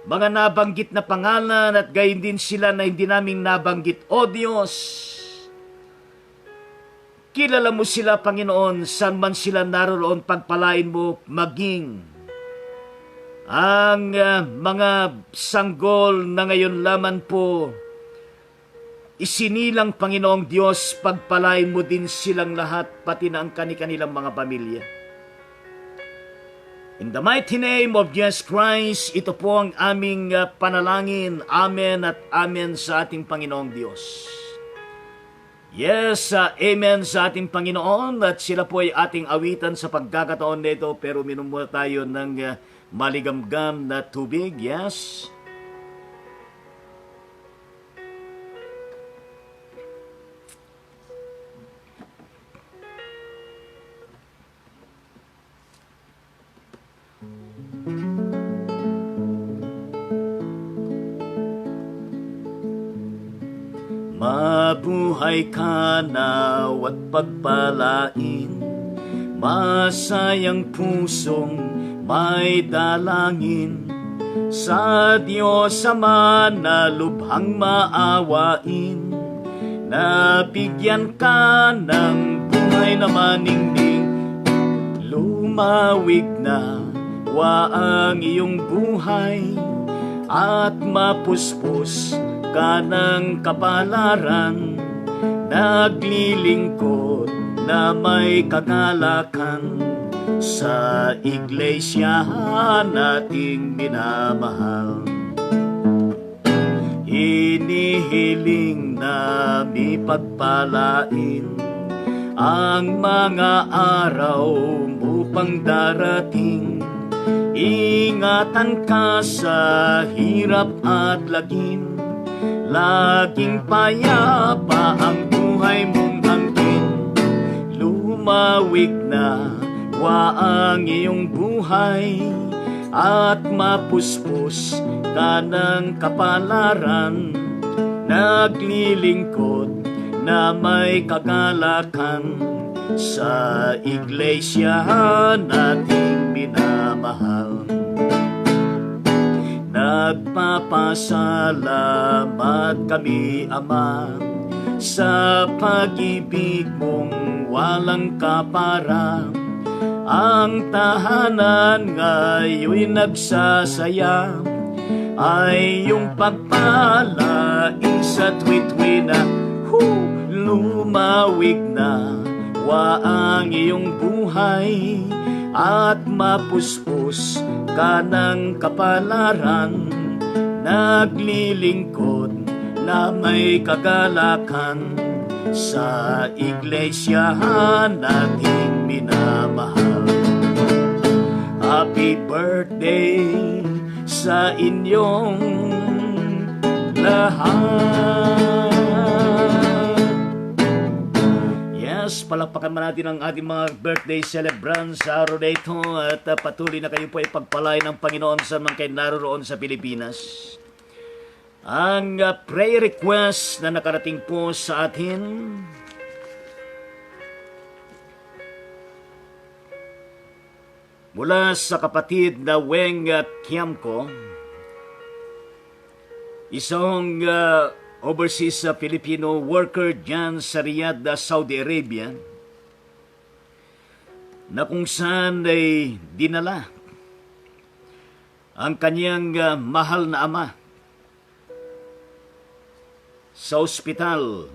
mga nabanggit na pangalan, at gayon din sila na hindi naming nabanggit, O Diyos, kilala mo sila, Panginoon, saan man sila naroon, pagpalain mo, maging ang mga sanggol na ngayon lamang po isinilang, Panginoong Diyos, pagpalain mo din silang lahat, pati na ang kanilang mga pamilya. In the mighty name of Jesus Christ, ito po ang aming panalangin. Amen at amen sa ating Panginoong Diyos. Yes, amen sa ating Panginoon, at sila po ay ating awitan sa pagkakataon nito, pero minumula tayo ng maligamgam na tubig. Yes. Mabuhay ka naw at pagpalain, masayang pusong may dalangin, sa Diyos Ama na lubhang maawain, nabigyan ka ng buhay na maningning, lumawig na wa ang iyong buhay, at mapuspos ka ng kapalaran, naglilingkod na may kagalakan, sa iglesia nating minamahal. Hinihiling na mipagpalain ang mga araw upang darating, ingatan ka sa hirap at lagim, laging payapa ang buhay mong angkin, lumawig na wa ang iyong buhay, at mapuspos ka ng kapalaran, naglilingkod na may kagalakan, sa iglesia nating minamahal. Nagpapasalamat kami, Ama, sa pag-ibig mong walang kapara. Ang tahanan ngayon'y nagsasaya, ay iyong pagpalain sa tuwi-tuwi na lumawig na wa ang iyong buhay, at mapuspos ka ng kapalaran, naglilingkod na may kagalakan, sa iglesia nating minamahal. Happy birthday sa inyong lahat. Yes, palakpakan man natin ang ating mga birthday celebrants sa araw na ito, at patuloy na kayo po ay pagpalain ng Panginoon sa mga kayo naroon sa Pilipinas. Ang prayer request na nakarating po sa atin, mula sa kapatid na Weng Kiamko, isang overseas Filipino worker dyan sa Riyadh, Saudi Arabia, na kung saan ay dinala ang kanyang mahal na ama sa ospital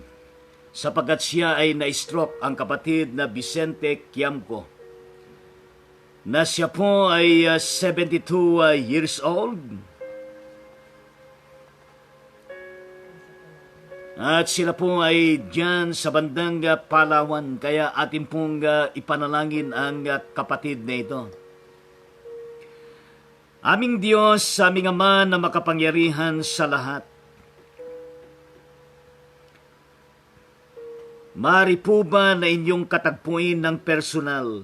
sapagkat siya ay na-stroke, ang kapatid na Vicente Quiamco, na siya po ay 72 years old. At sila po ay dyan sa bandang Palawan, kaya atin pong ipanalangin ang kapatid na ito. Aming Diyos, aming Ama na makapangyarihan sa lahat, maaari po ba na inyong katagpuin ng personal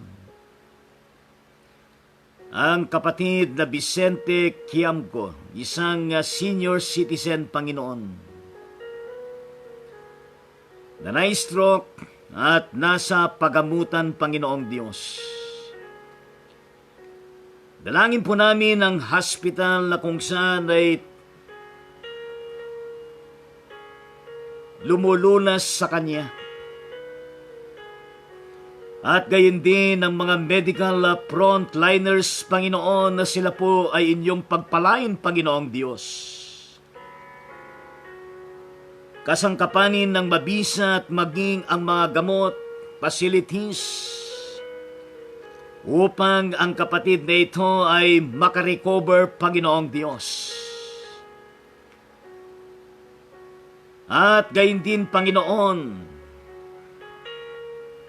ang kapatid na Vicente Quiamco, isang senior citizen, Panginoon, na na-stroke at nasa pagamutan, Panginoong Diyos. Dalangin po namin ang hospital na kung saan ay lumulunas sa Kanya. At gayon din ang mga medical frontliners, Panginoon, na sila po ay inyong pagpalain, Panginoong Diyos. Kasangkapanin ng mabisa at maging ang mga gamot, facilities, upang ang kapatid na ito ay makarecover, Panginoong Diyos. At gayon din, Panginoon,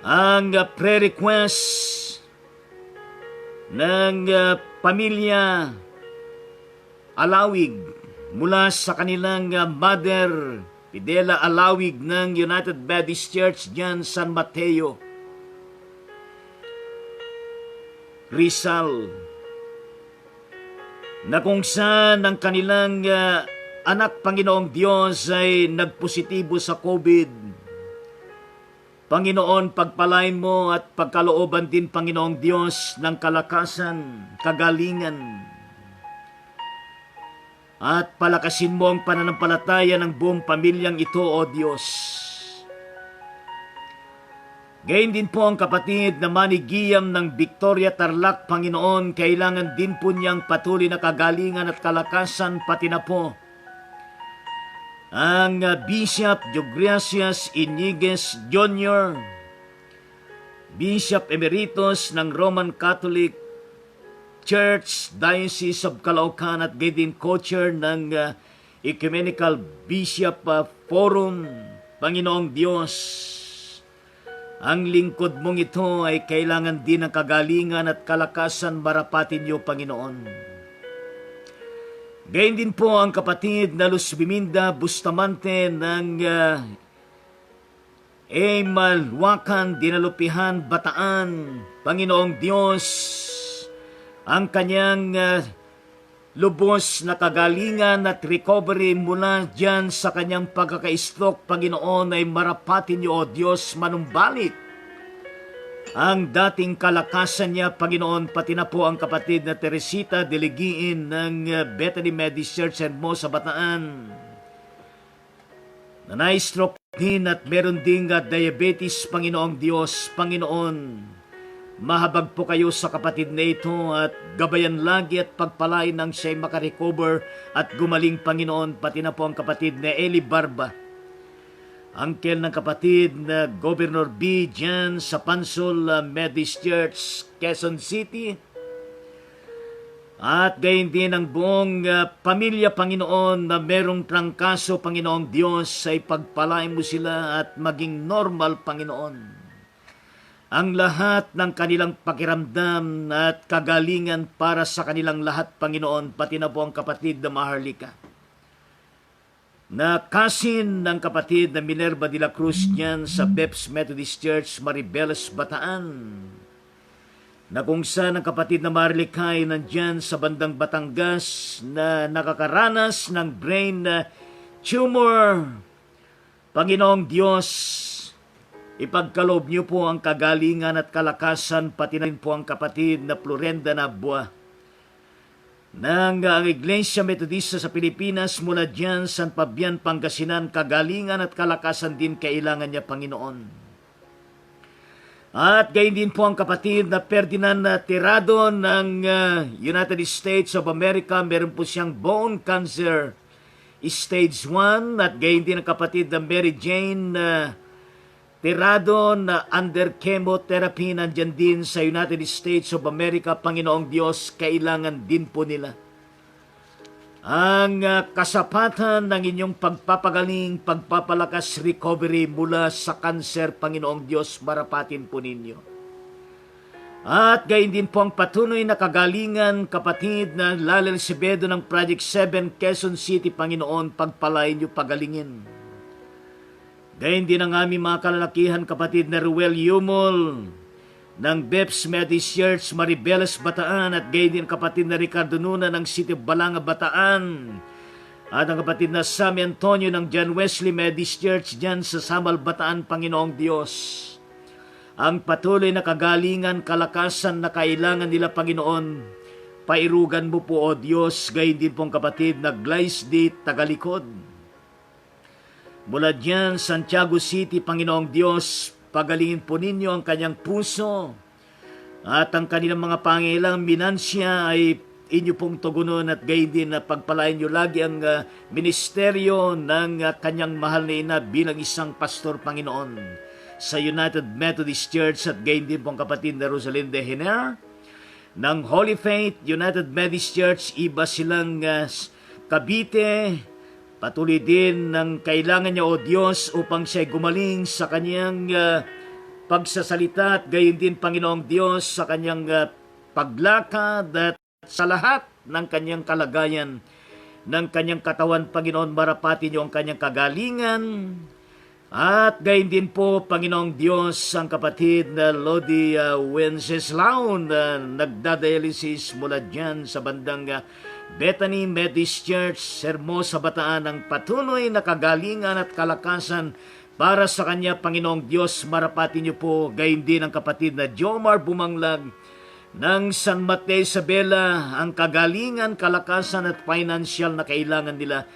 ang pre-request ng pamilya Alawig mula sa kanilang mother, Fidela Alawig ng United Baptist Church dyan San Mateo, Rizal, na kung saan ang kanilang anak, Panginoong Diyos, ay nagpositibo sa COVID. Panginoon, pagpalain mo at pagkalooban din, Panginoong Diyos, ng kalakasan, kagalingan, at palakasin mo ang pananampalataya ng buong pamilyang ito, O Diyos. Gayon din po ang kapatid na Manny Guillem ng Victoria Tarlac, Panginoon, kailangan din po niyang patuloy na kagalingan at kalakasan, pati na po ang Bishop Deogracias Iniguez Jr., Bishop Emeritus ng Roman Catholic Church Diocese of Caloocan at gayon co-chair ng Ecumenical Bishop Forum. Panginoong Diyos, ang lingkod mong ito ay kailangan din ng kagalingan at kalakasan, marapatin niyo, Panginoon. Gayon din po ang kapatid na Luz Biminda Bustamante ng Malwakan, Dinalupihan, Bataan. Panginoong Diyos, ang kanyang lubos na kagalingan at recovery mula dyan sa kanyang pagkaka-stroke, Panginoon, ay marapatin niyo, O Diyos, manumbalik ang dating kalakasan niya, Panginoon, pati na po ang kapatid na Teresita Delegiin ng Bethany Methodist Church sa Bataan, na na-stroke din at meron ding diabetes, Panginoong Diyos. Panginoon, mahabag po kayo sa kapatid na ito at gabayan lagi at pagpalain ng siya'y makarecover at gumaling, Panginoon, pati na po ang kapatid na Eli Barba, angkel ng kapatid na Governor B. dyan sa Pansol Methodist Church, Quezon City. At gayon din ang buong pamilya, Panginoon, na merong trangkaso, Panginoong Diyos, ay pagpalain mo sila at maging normal, Panginoon, ang lahat ng kanilang pakiramdam at kagalingan para sa kanilang lahat, Panginoon, pati na po ang kapatid na Maharlika, na kasin ng kapatid na Minerva de la Cruz niyan sa Beps Methodist Church, Maribeles, Bataan, na kung saan ang kapatid na Maharlika ay nandyan sa bandang Batangas na nakakaranas ng brain tumor. Panginoong Diyos, ipagkaloob niyo po ang kagalingan at kalakasan, pati na rin po ang kapatid na Florenda Nabua ng Iglesia Metodista sa Pilipinas mula dyan San Fabian, Pangasinan. Kagalingan at kalakasan din kailangan niya, Panginoon. At gayon din po ang kapatid na Ferdinand Tirado ng United States of America. Meron po siyang bone cancer stage 1. At gayon din ang kapatid na Mary Jane tirado na under chemotherapy nandyan din sa United States of America, Panginoong Diyos, kailangan din po nila ang kasapatan ng inyong pagpapagaling, pagpapalakas, recovery mula sa kanser, Panginoong Diyos, marapatin po ninyo. At gayon din po ang patuloy na kagalingan, kapatid na Lalel Sebedo ng Project 7, Quezon City, Panginoon, pagpalain niyo, pagalingin. Gayon din ang aming mga kalalakihan, kapatid na Ruel Yumol ng BEPS Methodist Church, Maribeles, Bataan, at gayon din kapatid na Ricardo Nuna ng City of Balanga, Bataan, at ang kapatid na Sammy Antonio ng John Wesley Methodist Church dyan sa Samal, Bataan, Panginoong Diyos. Ang patuloy na kagalingan, kalakasan na kailangan nila, Panginoon, pairugan mo po, O Diyos, gayon din pong kapatid na Gleis D. Tagalikod. Mula dyan, Santiago City, Panginoong Diyos, pagalingin po ninyo ang kanyang puso at ang kanilang mga pangailangang minansya ay inyo pong tugunon at gayon din na pagpalain nyo lagi ang ministeryo ng kanyang mahal na ina bilang isang pastor, Panginoon, sa United Methodist Church at gayon din pong kapatid na Rosalinda Hiner ng Holy Faith United Methodist Church, iba silang Cavite. Patuloy din ng kailangan niya, O Diyos, upang siya gumaling sa kanyang pagsasalita at gayon din, Panginoong Diyos, sa kanyang paglakad at sa lahat ng kanyang kalagayan ng kanyang katawan, Panginoon, marapati niyo ang kanyang kagalingan. At gayon din po, Panginoong Diyos, ang kapatid na Lodi Wenceslao na nagdadialysis mula dyan sa bandang Bethany Methodist Church, Hermosa, Bataan, ang patuloy na kagalingan at kalakasan para sa kanya, Panginoong Diyos, marapati niyo po. Gayon din ang kapatid na Jomar Bumanglag ng San Mateo Isabela, ang kagalingan, kalakasan at financial na kailangan nila.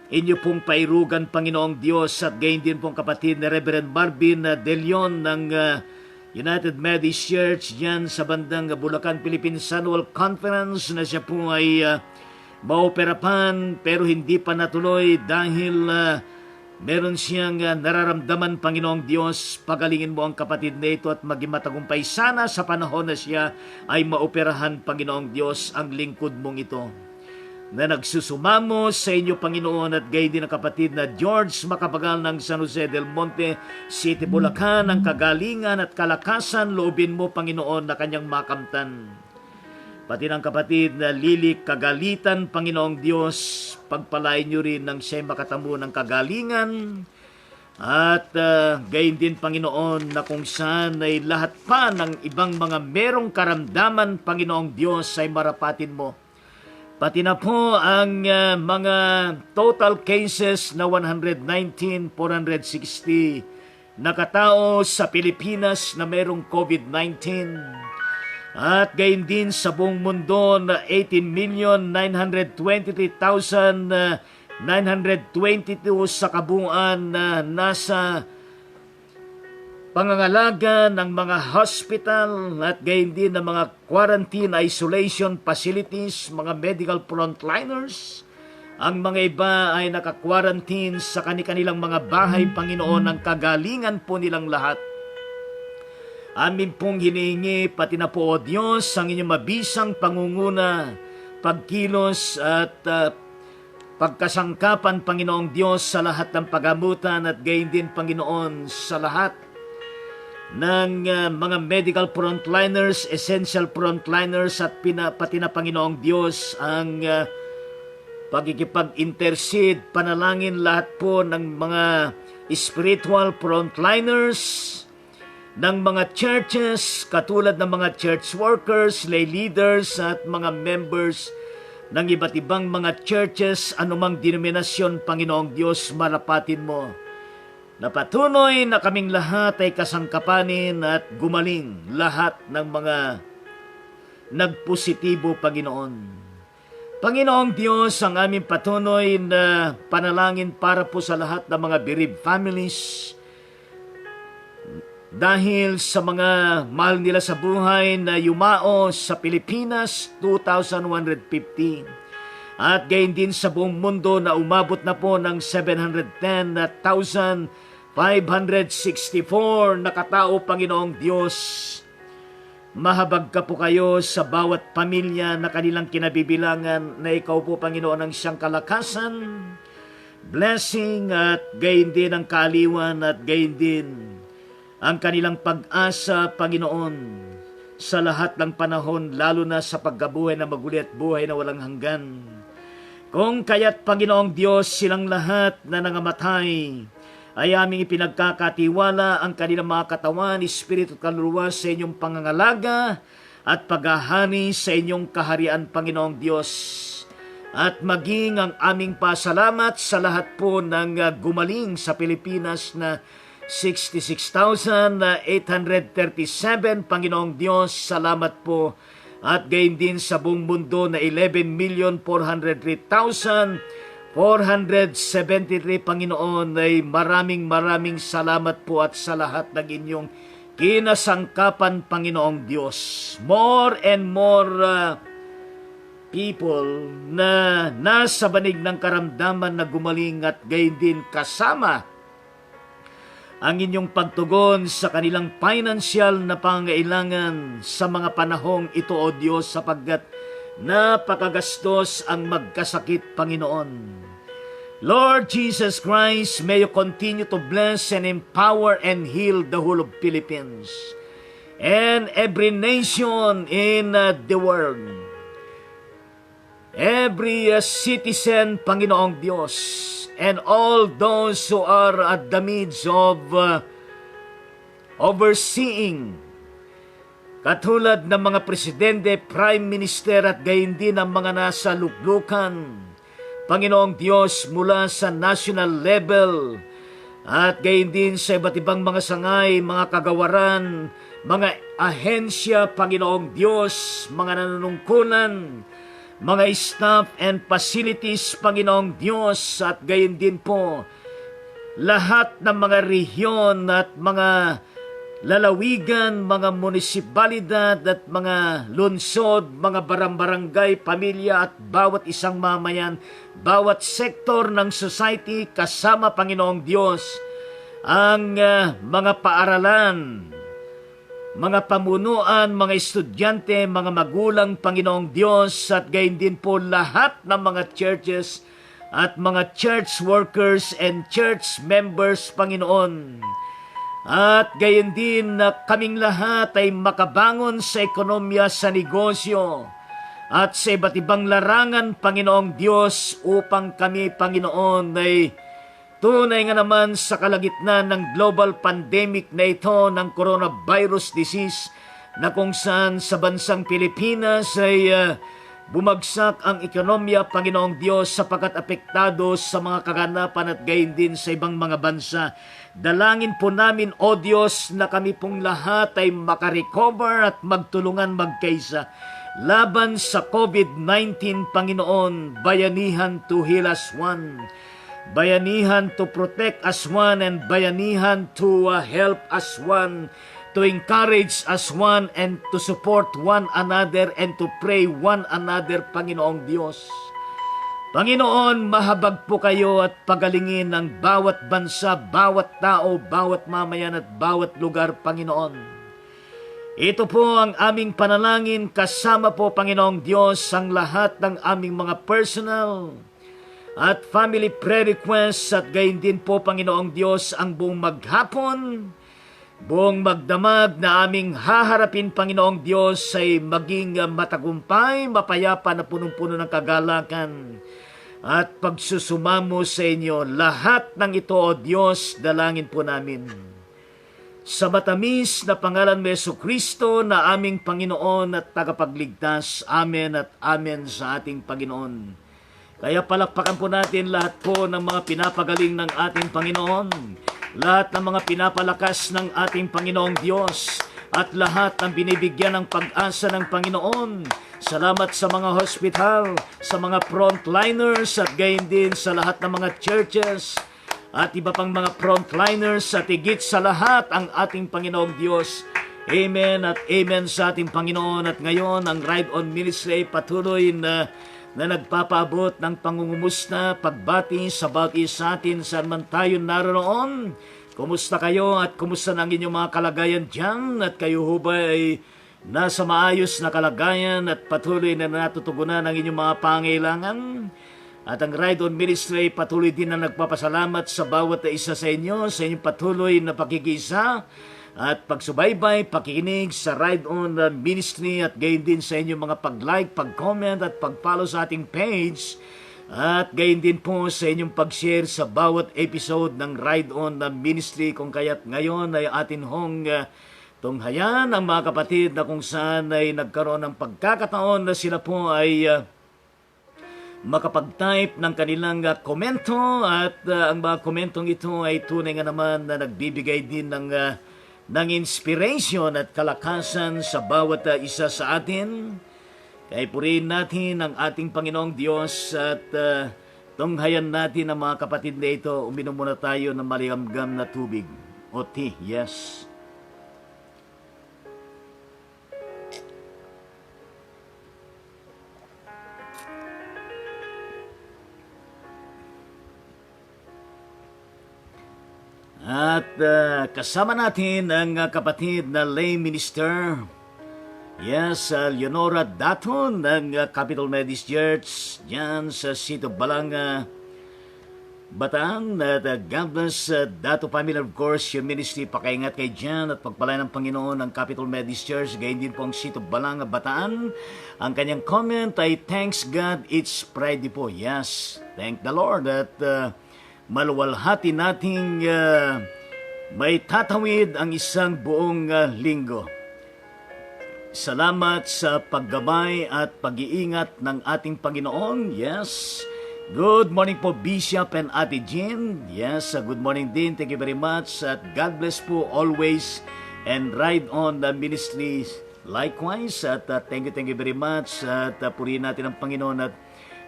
Inyo pong pairugan, Panginoong Diyos, at gayon din pong kapatid na Reverend Marvin De Leon ng United Methodist Church yan sa bandang Bulacan, Philippines Annual Conference na siya po ay maoperapan pero hindi pa natuloy dahil meron siyang nararamdaman, Panginoong Diyos. Pagalingin mo ang kapatid na ito at maging matagumpay sana sa panahon na siya ay maoperahan, Panginoong Diyos, ang lingkod mong ito na nagsusumamo sa inyo, Panginoon, at gayon din ang kapatid na George Macapagal ng San Jose del Monte City, Bulacan, ang kagalingan at kalakasan, loobin mo, Panginoon, na kanyang makamtan. Pati ng kapatid na Lily Kagalitan, Panginoong Diyos, pagpalain niyo rin ng siya'y makatamo ng kagalingan. At gayon din, Panginoon, na kung saan ay lahat pa ng ibang mga merong karamdaman, Panginoong Diyos, ay marapatin mo. Pati na po ang mga total cases na 119,460 na katao sa Pilipinas na merong COVID-19. At gayon din sa buong mundo na 18,923,922 sa kabuuan na nasa pangangalaga ng mga hospital at gayon din ng mga quarantine isolation facilities, mga medical frontliners. Ang mga iba ay naka-quarantine sa kanilang mga bahay, Panginoon, ang kagalingan po nilang lahat. Amin pong hinihingi, pati na po, O Diyos, ang inyong mabisang pangunguna, pagkilos at pagkasangkapan, Panginoong Diyos, sa lahat ng pagamutan at gayon din, Panginoon, sa lahat ng mga medical frontliners, essential frontliners at pati na, Panginoong Diyos, ang pagkikipag-intercede, panalangin lahat po ng mga spiritual frontliners, ng mga churches, katulad ng mga church workers, lay leaders at mga members ng iba't ibang mga churches, anumang denominasyon, Panginoong Diyos, marapatin mo. Napatuloy na kaming lahat ay kasangkapanin at gumaling lahat ng mga nagpositibo, Panginoon. Panginoong Diyos, ang aming patuloy na panalangin para po sa lahat ng mga bereaved families dahil sa mga mahal nila sa buhay na yumao sa Pilipinas, 2,150. At gayon din sa buong mundo na umabot na po ng 710,500 564 na katao, Panginoong Diyos. Mahabag ka po kayo sa bawat pamilya na kanilang kinabibilangan, na ikaw po, Panginoon, ang siyang kalakasan, blessing, at gayon din ang kaaliwan, at gayon din ang kanilang pag-asa, Panginoon, sa lahat ng panahon, lalo na sa pagkabuhay na maguli at buhay na walang hanggan. Kung kaya't, Panginoong Diyos, silang lahat na nangamatay, ay aming ipinagkakatiwala ang kanilang mga katawan, espiritu at kaluluwa sa inyong pangangalaga at paghahari sa inyong kaharian, Panginoong Diyos. At maging ang aming pasalamat sa lahat po ng gumaling sa Pilipinas na 66,837, Panginoong Diyos, salamat po. At gayon din sa buong mundo na 11,403,473, Panginoon, ay maraming salamat po at sa lahat ng inyong kinasangkapan, Panginoong Diyos. More and more people na nasa banig ng karamdaman na gumaling, at gayon din kasama ang inyong pagtugon sa kanilang financial na pangailangan sa mga panahong ito, O Diyos, sapagkat napakagastos ang magkasakit, Panginoon. Lord Jesus Christ, may you continue to bless and empower and heal the whole of Philippines and every nation in the world. Every citizen, Panginoong Diyos, and all those who are at the midst of overseeing, katulad ng mga presidente, prime minister, at gayon din ang mga nasa luklukan, Panginoong Diyos, mula sa national level, at gayon din sa iba't ibang mga sangay, mga kagawaran, mga ahensya, Panginoong Diyos, mga nanunungkulan, mga staff and facilities, Panginoong Diyos, at gayon din po lahat ng mga rehiyon at mga lalawigan, mga munisipalidad at mga lungsod, mga barangay, pamilya at bawat isang mamayan, bawat sektor ng society, kasama, Panginoong Diyos, ang mga paaralan, mga pamunuan, mga estudyante, mga magulang, Panginoong Diyos, at gayon din po lahat ng mga churches at mga church workers and church members, Panginoon. At gayon din na kaming lahat ay makabangon sa ekonomiya, sa negosyo, at sa iba't ibang larangan, Panginoong Diyos, upang kami, Panginoon, ay tunay nga naman sa kalagitnaan ng global pandemic na ito ng coronavirus disease, na kung saan sa bansang Pilipinas ay bumagsak ang ekonomiya, Panginoong Diyos, sapagkat apektado sa mga kaganapan, at gayon din sa ibang mga bansa. Dalangin po namin, O Diyos, na kami pong lahat ay makarecover at magtulungan magkaisa laban sa COVID-19, Panginoon. Bayanihan to heal as one, bayanihan to protect as one, and bayanihan to help as one, to encourage as one, and to support one another, and to pray one another, Panginoong Diyos. Panginoon, mahabag po kayo at pagalingin ang bawat bansa, bawat tao, bawat mamayan at bawat lugar, Panginoon. Ito po ang aming panalangin, kasama po, Panginoong Diyos, ang lahat ng aming mga personal at family prayer requests, at gayon din po, Panginoong Diyos, ang buong maghapon, buong magdamag na aming haharapin, Panginoong Diyos, ay maging matagumpay, mapayapa na punong-puno ng kagalakan at pagsusumamo sa inyo. Lahat ng ito, O Diyos, dalangin po namin sa matamis na pangalan ni Jesucristo na aming Panginoon at tagapagligtas. Amen at amen sa ating Panginoon. Kaya palakpakan po natin lahat po ng mga pinapagaling ng ating Panginoon, lahat ng mga pinapalakas ng ating Panginoong Diyos, at lahat ng binibigyan ng pag-asa ng Panginoon. Salamat sa mga hospital, sa mga frontliners, at gayon din sa lahat ng mga churches at iba pang mga frontliners, at higit sa lahat ang ating Panginoong Diyos. Amen at amen sa ating Panginoon. At ngayon, ang Ride On Ministry patuloy na nagpapaabot ng pangungumusta, pagbati sa bawat isa atin saan man tayo naroon. Kumusta kayo at kumusta na ang inyong mga kalagayan dyan? At kayo ho ba ay nasa maayos na kalagayan at patuloy na natutugunan ang inyong mga pangailangan? At ang Ride On Ministry patuloy din na nagpapasalamat sa bawat isa sa inyo sa inyong patuloy na pakikisa at pagsubaybay, pakikinig sa Ride On Ministry at gayon din sa inyong mga pag-like, pag-comment at pag-follow sa ating page. At gayon din po sa inyong pag-share sa bawat episode ng Ride On Ministry kung kaya't ngayon ay atin hong tunghayan ang mga kapatid na kung saan ay nagkaroon ng pagkakataon na sila po ay makapag-type ng kanilang komento at ang mga komentong ito ay tunay nga naman na nagbibigay din ng inspiration at kalakasan sa bawat isa sa atin. Kaya purihin natin ang ating Panginoong Diyos at tunghayan natin ang mga kapatid na ito. Uminom muna tayo ng maligamgam na tubig o tea, yes. At kasama natin ang kapatid na lay minister, yes, Leonora Daton ng Capital Methodist Church dyan sa Sito Balanga, Bataan. At God bless Dato family, of course, yung ministry, pakaingat kay dyan at pagpalain ng Panginoon ng Capital Methodist Church, gayon din po ang Sito Balanga, Bataan. Ang kanyang comment ay, thanks God, it's Friday po. Yes, thank the Lord at maluwalhati nating may tatawid ang isang buong linggo. Salamat sa paggabay at pag-iingat ng ating Panginoon. Yes. Good morning po Bishop and Ate Jean. Yes, good morning din. Thank you very much. At God bless po always and Ride On the Ministries. Likewise, at thank you very much. At purihin natin ang Panginoon at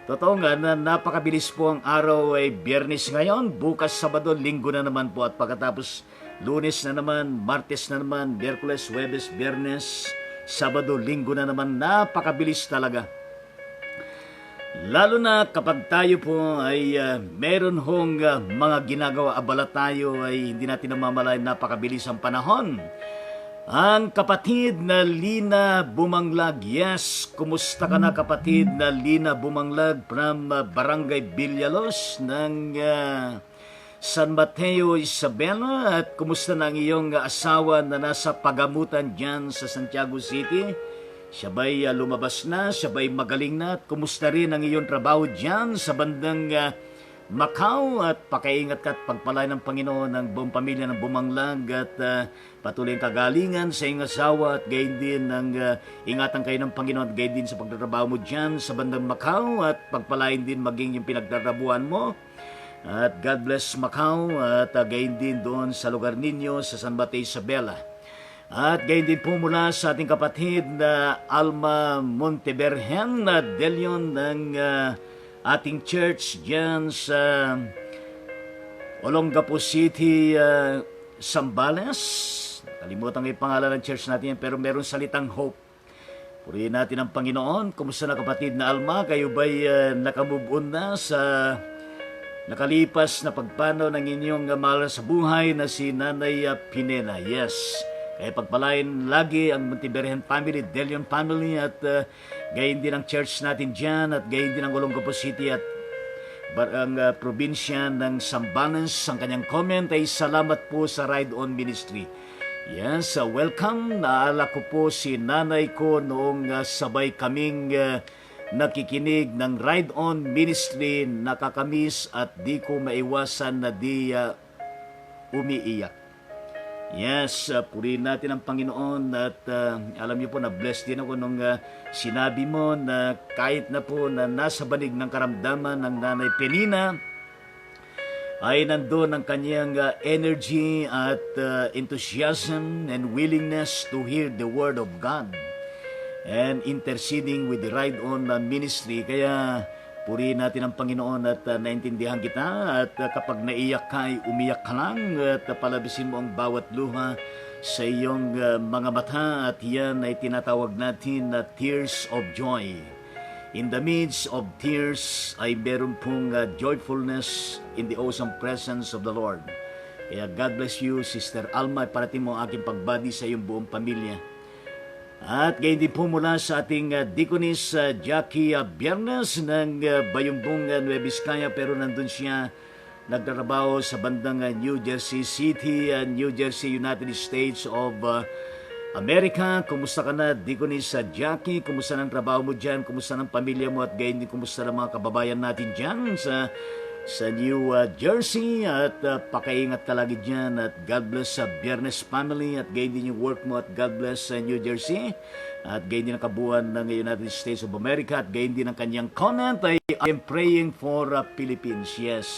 totoo nga na napakabilis po ang araw ay Biyernes ngayon, bukas Sabado, Linggo na naman po at pagkatapos Lunes na naman, Martes na naman, Miyerkules, Huwebes, Biyernes, Sabado, Linggo na naman, napakabilis talaga. Lalo na kapag tayo po ay meron hong mga ginagawa, abala tayo ay hindi natin namamalayan, napakabilis ang panahon. Ang kapatid na Lina Bumanglag, yes, kumusta ka na kapatid na Lina Bumanglag from Barangay Villalos ng San Mateo, Isabela, at kumusta na ang iyong asawa na nasa pagamutan dyan sa Santiago City? Siya ba'y lumabas na, siya ba'y magaling na, at kumusta rin ang iyong trabaho dyan sa bandang Macau, at pakaingat ka at pagpalay ng Panginoon ng buong pamilya ng Bumanglag at patuloy ang kagalingan sa iyong asawa at gayon din ng ingatan kayo ng Panginoon at gayon din sa pagtatrabaho mo dyan sa bandang Macau at pagpalain din maging yung pinagtatrabuhan mo. At God bless Macau at gayon din doon sa lugar ninyo sa San Mateo, Isabela. At gayon din po mula sa ating kapatid na Alma Monteberhen na Delion ng ating church dyan sa Olongapo City, Zambales. Kalimutan ko yung pangalan ng church natin pero meron salitang hope. Purihin natin ang Panginoon. Kumusta na kapatid na Alma? Kayo ba'y nakamove on na sa nakalipas na pagpanaw ng inyong mahal sa buhay na si Nanay Pinena? Yes. Kaya pagpalain lagi ang Monteberhen family, Delion family at gayon din ang church natin dyan at gayon din ang Olongapo City at ang probinsya ng Zambales. Ang kanyang comment ay salamat po sa Ride On Ministry. Yes, welcome. Naala ko po si nanay ko noong sabay kaming nakikinig ng Ride On Ministry, nakakamiss at di ko maiwasan na di umiiyak. Yes, purihin natin ang Panginoon at alam niyo po na blessed din ako nung sinabi mo na kahit na po na nasa banig ng karamdaman ng Nanay Penina ay nandoon ang kanyang energy at enthusiasm and willingness to hear the Word of God and interceding with the Ride On Ministry. Kaya purihin natin ang Panginoon at naintindihan kita at kapag naiyak ka ay umiyak ka lang at palabisin mo ang bawat luha sa iyong mga mata at yan ay tinatawag natin na tears of joy. In the midst of tears ay meron pong joyfulness in the awesome presence of the Lord. Kaya God bless you, Sister Alma. Parating mo ang aking pagbati sa iyong buong pamilya. At gayon din po mula sa ating Deaconess Jackie Biernes ng Bayumbong, Nueva Vizcaya, pero nandun siya nagtatrabaho sa bandang New Jersey City, New Jersey, United States of America. Kumusta ka na, Deaconess Jackie? Kumusta ng trabaho mo dyan? Kumusta ng pamilya mo? At gayon din kumusta ng mga kababayan natin dyan sa New Jersey? At pakaingat ka lagi dyan. At God bless sa Biernes family. At gayon din yung work mo. At God bless sa New Jersey. At gayon din ang kabuuan ng United States of America. At gayon din ang kanyang comment ay, I am praying for Philippines. Yes.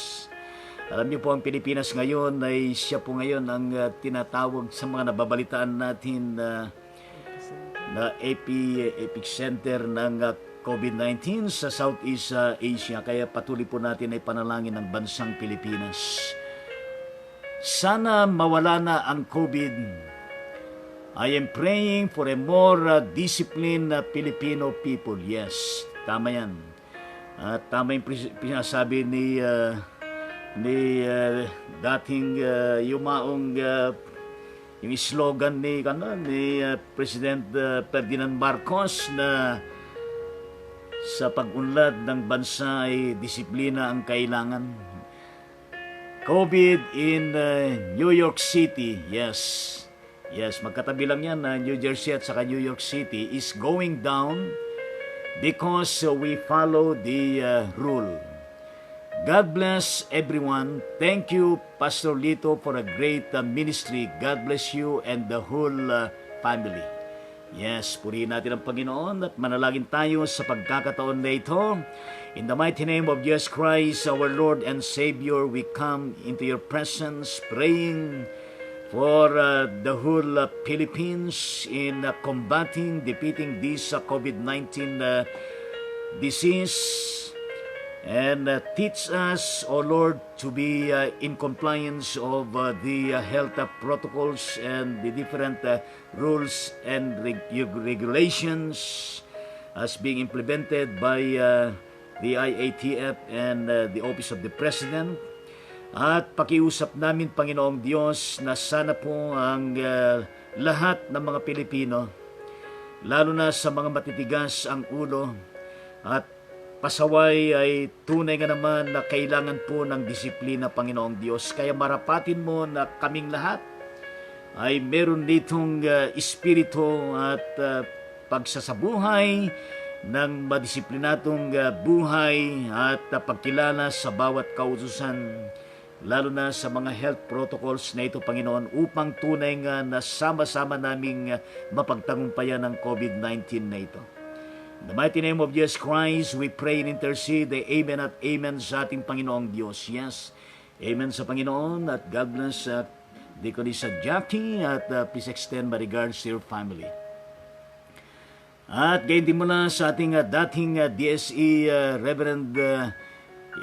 Alam niyo po, ang Pilipinas ngayon ay siya po ngayon ang tinatawag sa mga nababalitaan natin na epicenter ng COVID-19 sa Southeast Asia. Kaya patuloy po natin ay panalangin ng bansang Pilipinas. Sana mawala na ang COVID. I am praying for a more disciplined Filipino people. Yes, tama yan. Tama yung pinasabi ni dating yumaong yung slogan ni President Ferdinand Marcos na sa pag-unlad ng bansa ay disiplina ang kailangan. COVID in New York City, yes, magkatabi lang yan na New Jersey at saka New York City is going down because we follow the rule. God bless everyone. Thank you, Pastor Lito, for a great ministry. God bless you and the whole family. Yes, purihin natin ang Panginoon at manalangin tayo sa pagkakataon na ito. In the mighty name of Jesus Christ, our Lord and Savior, we come into your presence praying for the whole Philippines in combating, defeating this COVID-19 disease. And teach us, O Lord, to be in compliance of the health protocols and the different rules and regulations as being implemented by the IATF and the Office of the President. At pakiusap namin, Panginoong Diyos, na sana po ang lahat ng mga Pilipino, lalo na sa mga matitigas ang ulo at pasaway ay tunay nga naman na kailangan po ng disiplina, Panginoong Diyos. Kaya marapatin mo na kaming lahat ay meron ditong espiritu at pagsasabuhay ng madisiplinatong buhay at pagkilala sa bawat kautusan, lalo na sa mga health protocols na ito, Panginoon, upang tunay nga na sama-sama naming mapagtagumpayan ng COVID-19 na ito. In the mighty name of Jesus Christ, we pray and intercede the amen at amen sa ating Panginoong Diyos. Yes, amen sa Panginoon at God bless Deaconess Jackie at please extend my regards to your family. At gayon din mula sa ating dating DSE Reverend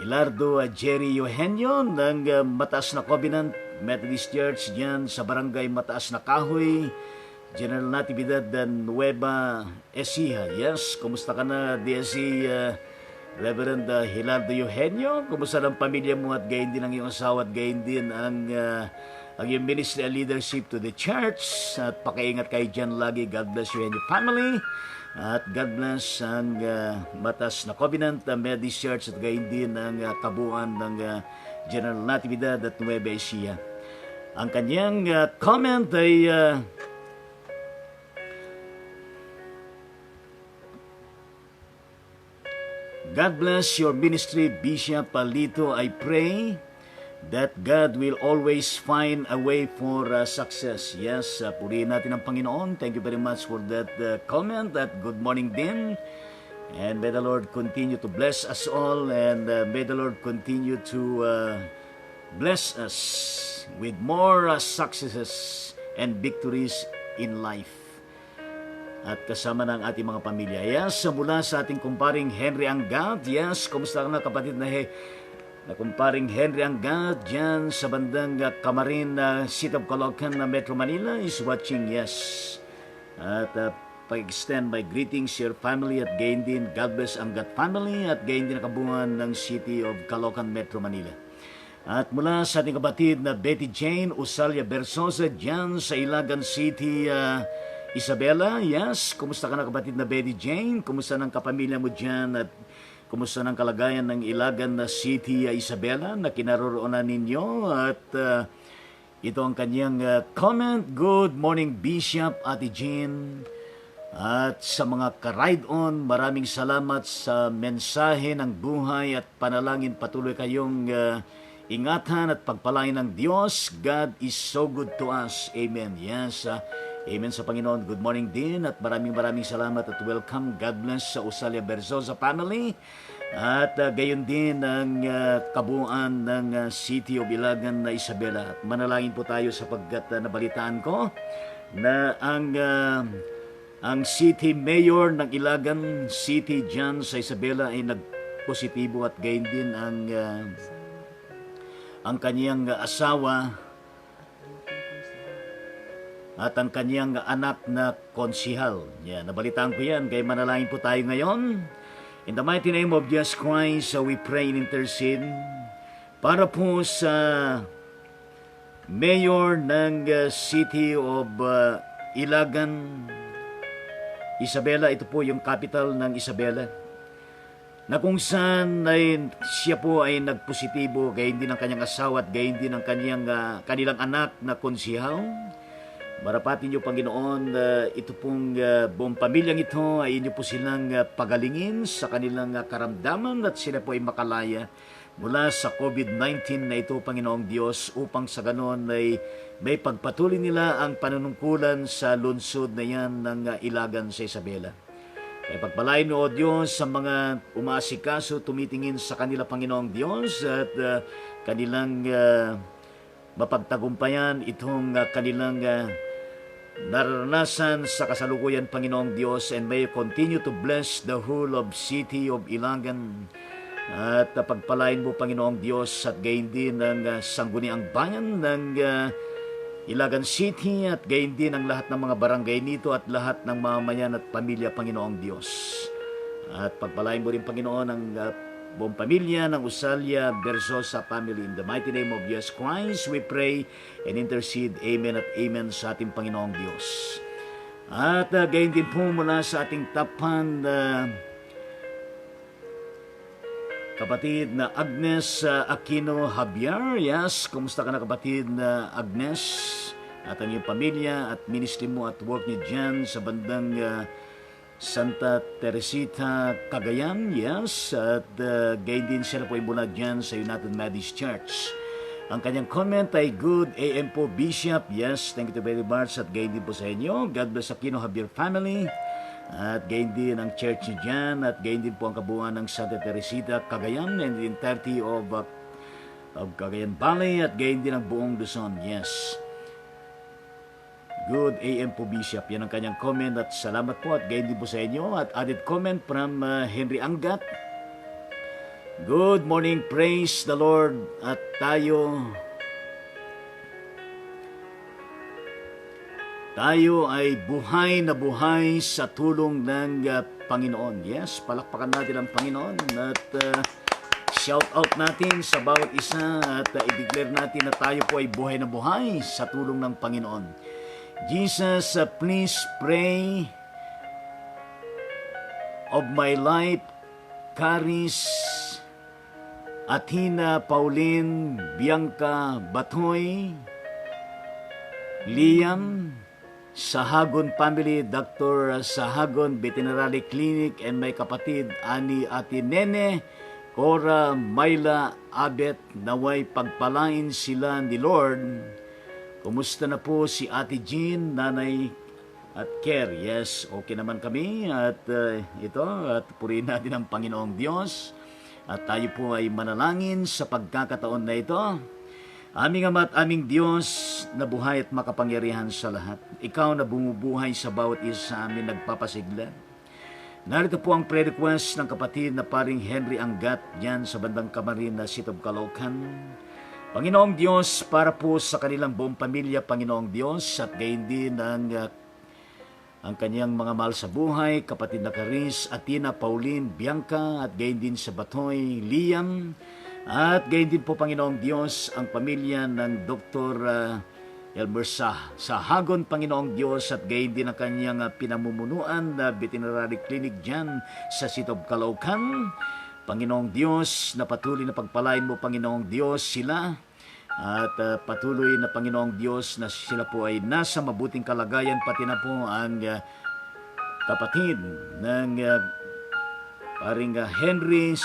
Ilardo Jerry Eugenio ng Mataas na Covenant Methodist Church diyan sa barangay Mataas na Kahoy, General Natividad Nueva Ecija. Yes, kumusta ka na, DSE Reverend Hilardo Eugenio? Kumusta ang pamilya mo at gayon din ang iyong asawa at gayon din ang iyong ministry and leadership to the church? At pakiingat kayo dyan lagi. God bless you and your family. At God bless ang Mataas na Covenant Methodist Church at gayon din ang kabuuan ng General Natividad at Nueva Ecija. Ang kanyang comment ay God bless your ministry, Bishop Palito. I pray that God will always find a way for success. Yes, purihin natin ang Panginoon. Thank you very much for that comment. That good morning din. And may the Lord continue to bless us all. And may the Lord continue to bless us with more successes and victories in life. At kasama ng ating mga pamilya. Yes, mula sa ating kumparing Henry Angat. Yes, kumusta ka na kapatid na kumparing Henry Angat dyan sa bandang Camarin, City of Caloocan na Metro Manila is watching. Yes. At pag-extend my greetings to your family at gain din God bless Angat family at gain din nakabungan ng City of Caloocan, Metro Manila. At mula sa ating kapatid na Betty Jane Usalia Bersosa dyan sa Ilagan City, Isabela. Yes, kumusta ka na kapatid na Betty Jane? Kumusta ng kapamilya mo dyan? At kumusta ng kalagayan ng Ilagan na City, Isabela na kinaroroonan ninyo? At ito ang kanyang comment. Good morning Bishop, Ate Jean. At sa mga ka-ride on, maraming salamat sa mensahe ng buhay at panalangin. Patuloy kayong ingatan at pagpalain ng Diyos. God is so good to us. Amen. Yes, amen sa Panginoon. Good morning din at maraming salamat at welcome. God bless sa Usalia Berzosa family. At gayon din ang kabuuan ng City of Ilagan na Isabela. At manalangin po tayo sapagkat nabalitaan ko na ang City Mayor ng Ilagan City dyan sa Isabela ay nagpositibo at gayon din ang kanyang asawa at ang kanyang anak na konsihal. Yan, nabalitaan ko yan. Kaya manalangin po tayo ngayon. In the mighty name of Jesus Christ, we pray and intercede para po sa Mayor ng City of Ilagan, Isabela. Ito po yung capital ng Isabela, na kung saan ay siya po ay nagpositibo, gayon din ang kanyang asawa at gayon din ang kanilang anak na konsihal. Marapatin niyo, Panginoon, ito pong buong pamilyang ito ay inyo po silang pagalingin sa kanilang karamdaman at sila po ay makalaya mula sa COVID-19 na ito, Panginoong Diyos, upang sa ganon ay may pagpatuloy nila ang panunungkulan sa lungsod na yan ng Ilagan sa Isabela. Kaya pagpalain mo, O Diyos, sa mga umaasikaso, tumitingin sa kanila, Panginoong Diyos, at kanilang mapagtagumpayan itong kanilang naranasan sa kasalukuyan, Panginoong Diyos, and may you continue to bless the whole of City of Ilagan. At pagpalain mo, Panginoong Diyos, at gayon din ang sangguniang bayan ng Ilagan City at gayon din ang lahat ng mga barangay nito at lahat ng mamamayan at pamilya, Panginoong Diyos. At pagpalain mo rin, Panginoon, ang buong pamilya ng Usalia Berzosa family. In the mighty name of Jesus Christ, we pray and intercede. Amen at amen sa ating Panginoong Diyos. At gayon din po mula sa ating tapan kapatid na Agnes Aquino Javier. Yes, kumusta ka na kapatid na Agnes? At ang iyong pamilya at ministry mo at work niyo dyan sa bandang Santa Teresita, Cagayan. Yes, at gayon din sila po ay mula dyan sa United Methodist Church. Ang kanyang comment ay good AM po Bishop. Yes, thank you very much at gayon din po sa inyo. God bless Aquino Javier family. At gayon din ang church niyo dyan at gayon din po ang kabuuan ng Santa Teresita, Cagayan and the entirety of Cagayan Valley at gayon din ang buong Luzon. Yes. Good AM po Bishop. Yan ang kanyang comment at salamat po at gayon din po sa inyo. At added comment from Henry Angat. Good morning, praise the Lord. At tayo ay buhay na buhay sa tulong ng Panginoon. Yes, palakpakan natin ang Panginoon at shout out natin sa bawat isa at i-declare natin na tayo po ay buhay na buhay sa tulong ng Panginoon. Jesus, please pray of my life, Caris, Athena, Pauline, Bianca, Batoy, Liam, Sahagon family, Dr. Sahagon Veterinary Clinic, and may kapatid Ani, Ate Nene, Cora, Myla, Abet, naway pagpalain sila ni Lord. Kumusta na po si Ate Jean, Nanay at Care? Yes, okay naman kami at at purihin natin ang Panginoong Diyos at tayo po ay manalangin sa pagkakataon na ito. Aming Ama at aming Diyos na buhay at makapangyarihan sa lahat, ikaw na bumubuhay sa bawat isa sa amin nagpapasigla. Narito po ang prayer request ng kapatid na paring Henry Angat diyan sa bandang Kamarin na City of Caloocan. Panginoong Diyos, para po sa kanilang buong pamilya, Panginoong Diyos, at gayon din ang kanyang mga mahal sa buhay, kapatid na Caris, Athena, Pauline, Bianca, at gayon din sa Batoy, Liam, At gayon din po, Panginoong Diyos, ang pamilya ng Dr. Elmer sa Hagon, Panginoong Diyos, at gayon din ang kanyang pinamumunuan na veterinary clinic dyan sa Sitob, Caloocan. Panginoong Diyos, na patuloy na pagpalain mo, Panginoong Diyos, sila. At patuloy na, Panginoong Diyos, na sila po ay nasa mabuting kalagayan, pati na po ang kapatid ng paring Henry,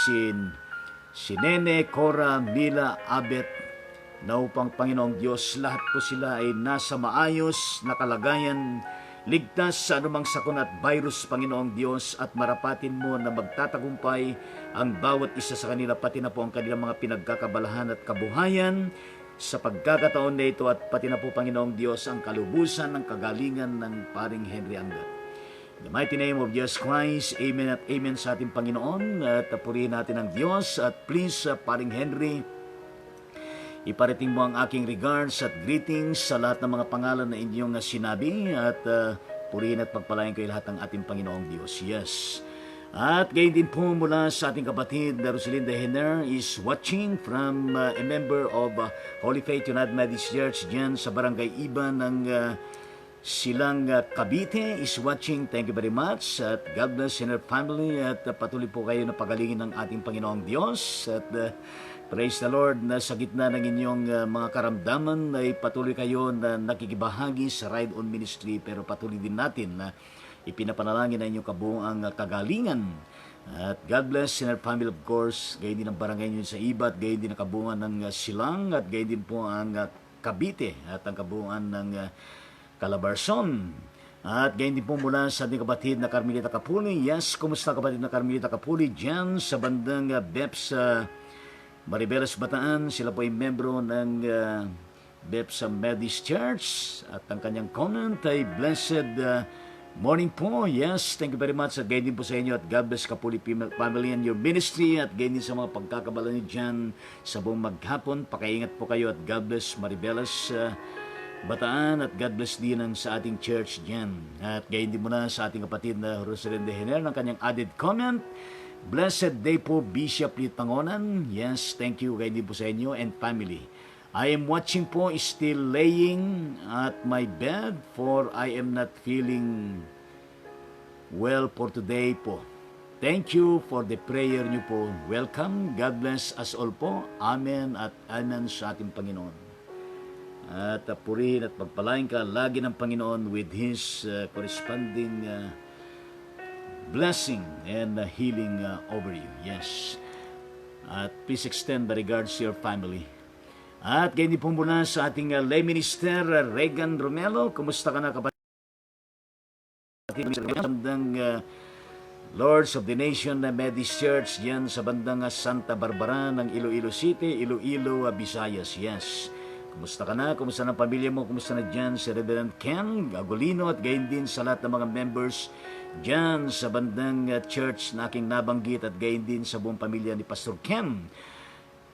si Nene, Cora, Mila, Abet, na upang, Panginoong Diyos, lahat po sila ay nasa maayos na kalagayan, ligtas sa anumang sakuna at virus, Panginoong Diyos, at marapatin mo na magtatagumpay ang bawat isa sa kanila, pati na po ang kanilang mga pinagkakabalahan at kabuhayan sa pagkakataon na ito, at pati na po, Panginoong Diyos, ang kalubusan ng kagalingan ng paring Henry Angat. In the mighty name of Jesus Christ, amen at amen sa ating Panginoon. At purihin natin ang Diyos. At please, paring Henry, iparating mo ang aking regards at greetings sa lahat ng mga pangalan na inyong sinabi. At purihin at pagpalain kayo lahat ng ating Panginoong Diyos. Yes. At gayon din po mula sa ating kapatid na Rosalinda Henner is watching from a member of Holy Faith United Methodist Church dyan sa Barangay Iba ng Silang Cavite is watching. Thank you very much. At God bless in her family. At patuloy po kayo na pagalingin ng ating Panginoong Diyos. At praise the Lord na sa gitna ng inyong mga karamdaman ay patuloy kayo na nakikibahagi sa Ride On Ministry. Pero patuloy din natin na ipinapanalangin na inyong kabuuang kagalingan. At God bless in our family, of course. Gayon din ang barangay nyo sa Iba, at gayon din ang kabuuan ng Silang, at gayon din po ang Cavite, at ang kabuuan ng Calabarzon. At gayon din po mula sa ating kapatid na Carmelita Capuli. Yes, kumusta kapatid na Carmelita Capuli? Diyan sa bandang BEPS Maribeles, Bataan. Sila po ay membro ng BEPS Methodist Church. At ang kanyang comment ay blessed morning po. Yes, thank you very much. At gayon din po sa inyo, at God bless Capuli family and your ministry. At gayon din sa mga pagkakabala niyo dyan sa buong maghapon. Pakaingat po kayo, at God bless Maribeles Bataan, at God bless din ang sa ating church dyan. At gayon din muna sa ating kapatid na Rosalinda Henner ng kanyang added comment. Blessed day po, Bishop Litangonan. Yes, thank you. Gayon din po sa inyo and family. I am watching po, still laying at my bed, for I am not feeling well for today po. Thank you for the prayer niyo po. Welcome. God bless us all po. Amen at amen sa ating Panginoon. At purihin at pagpalain ka lagi ng Panginoon with His corresponding blessing and healing over you. Yes. At please extend my regards to your family. At gayon din po muna sa ating lay minister, Regan Romelo. Kumusta ka na, kapatid? Bandang Lords of the Nation Methodist Church yan sa bandang Santa Barbara ng Iloilo City, Iloilo, Visayas. Yes. Kumusta ka na? Kumusta na pamilya mo? Kumusta na dyan si Reverend Ken Agolino, at gayon din sa lahat ng mga members dyan sa bandang church na aking nabanggit, at gayon din sa buong pamilya ni Pastor Ken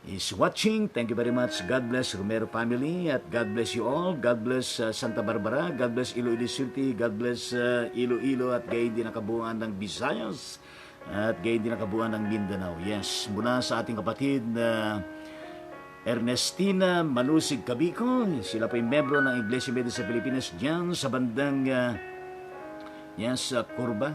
is watching. Thank you very much. God bless Romero family, at God bless you all. God bless Santa Barbara. God bless Iloilo City. God bless Iloilo, at gayon din ang kabuuan ng Visayas, at gayon din ang kabuuan ng Mindanao. Yes, mula sa ating kapatid na Ernestina Malusig Cabico. Sila po yung membro ng Iglesia Methodist sa Pilipinas dyan sa bandang yan sa Curva,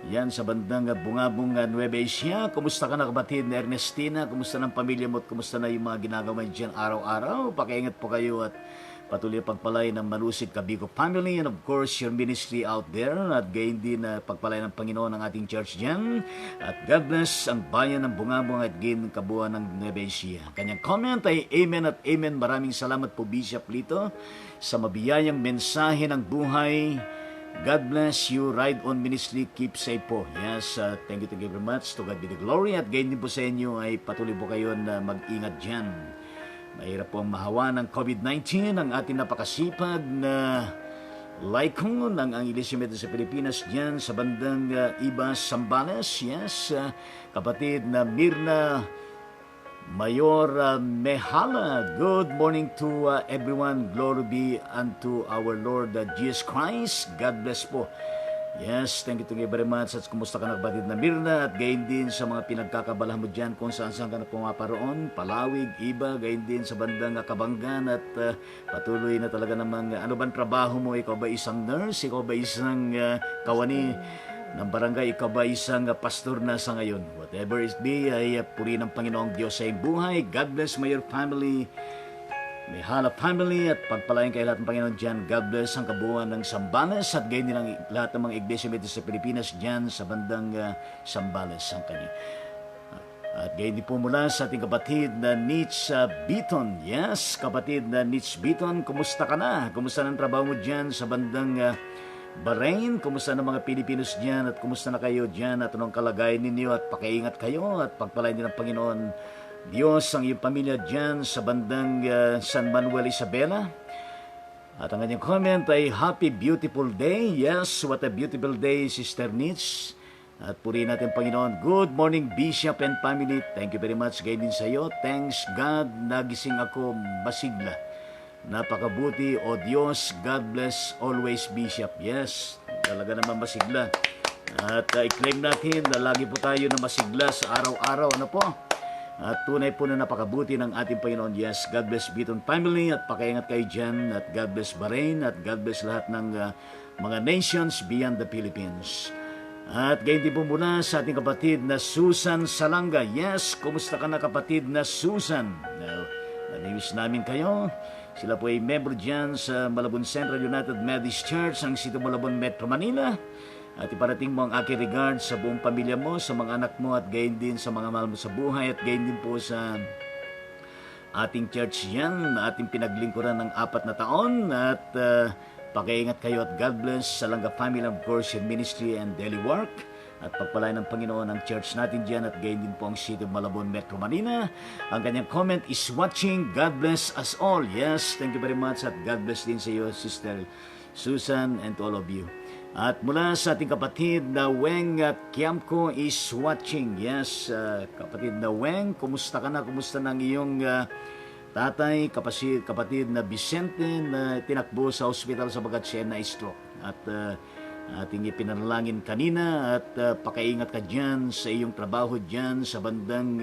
yan sa bandang Bungabong, Nueva Ecija. Kumusta ka na, kapatid na Ernestina? Kumusta ng pamilya mo, at kumusta na yung mga ginagawa dyan araw-araw? Pakiingat po kayo, at patuloy pagpalay ng Malusig Cabico family, and of course your ministry out there, at gayon din pagpalay ng Panginoon ng ating church dyan. At God bless ang bayan ng Bungabong, at gayon ng kabuuan ng Nueva Ecija. Kanyang comment ay amen at amen. Maraming salamat po, Bishop Lito, sa mabiyayang mensahe ng buhay. God bless you. Ride On Ministry. Keep safe po. Yes, thank you very much. To God be the glory. At gayon din po sa inyo ay patuloy po kayo na mag-ingat dyan. Mahirap po ang mahawa ng COVID-19. Ang ating napakasipag na Laicon ng ang Iglesia Methodist sa Pilipinas dyan sa bandang Iba, Sambales. Yes, kapatid na Mirna Mayor Mehala. Good morning to everyone. Glory be unto our Lord Jesus Christ. God bless po. Yes, thank you very much. At kumusta ka na kapatid na Mirna? At gayon din sa mga pinagkakabalahan mo dyan kung saan ka na pumaparoon. Palawig, iba, gayon din sa bandang Kabanggan. At patuloy na talaga namang ano bang trabaho mo? Ikaw ba isang nurse? Ikaw ba isang kawani ng barangay? Ikaw ba isang pastor na sa ngayon? Whatever it be, ay puri ng Panginoong Diyos sa iyong buhay. God bless my your family. May Hala family at pagpalain kayo lahat ng Panginoon dyan. God bless ang kabuuan ng Sambales at gayon din ang lahat ng mga iglesia metis sa Pilipinas dyan sa bandang Sambales ang kanya. At gayon din po mula sa ating kapatid na Nitz Beaton. Yes, kapatid na Nitz Beaton, kumusta ka na? Kumusta ng trabaho mo dyan sa bandang Bahrain? Kumusta ng mga Pilipinos dyan at kumusta na kayo dyan at anong kalagayan ninyo at pakiingat kayo at pagpalain din ng Panginoon Diyos ang iyong pamilya dyan sa bandang San Manuel Isabela. At ang kanyang comment ay happy beautiful day. Yes, what a beautiful day, Sister Nitz. At purihin natin Panginoon. Good morning Bishop and family. Thank you very much. Gayon din sa iyo. Thanks God, nagising ako masigla. Napakabuti o Diyos. God bless always Bishop. Yes, talaga naman masigla. At i-claim natin na lagi po tayo na masigla sa araw-araw. Ano po? At tunay po na napakabuti ng ating Panginoon. Yes, God bless Beaton family at pakaingat kayo dyan. At God bless Bahrain at God bless lahat ng mga nations beyond the Philippines. At gayon din po muna sa ating kapatid na Susan Salanga. Yes, kumusta ka na kapatid na Susan? Naniwis namin kayo. Sila po ay member dyan sa Malabon Central United Methodist Church, ang Sito Malabon, Metro Manila. At iparating mo ang aking regard sa buong pamilya mo, sa mga anak mo at gayon din sa mga mahal mo sa buhay at gayon din po sa ating church yan, ating pinaglingkuran ng 4 na taon at pakiingat kayo at God bless sa Salanga family of course in ministry and daily work at pagpalain ng Panginoon ang church natin dyan at gayon din po ang City of Malabon, Metro Manila. Ang kanyang comment is watching. God bless us all. Yes, thank you very much at God bless din sa iyo Sister Susan and to all of you. At mula sa ating kapatid na Weng Kiamko is watching. Yes, kapatid na Weng, kumusta ka na? Kumusta ng iyong tatay, kapatid na Vicente na tinakbo sa hospital sabagat siya na stroke. At ating ipinanalangin kanina at pakaingat ka dyan sa iyong trabaho dyan sa bandang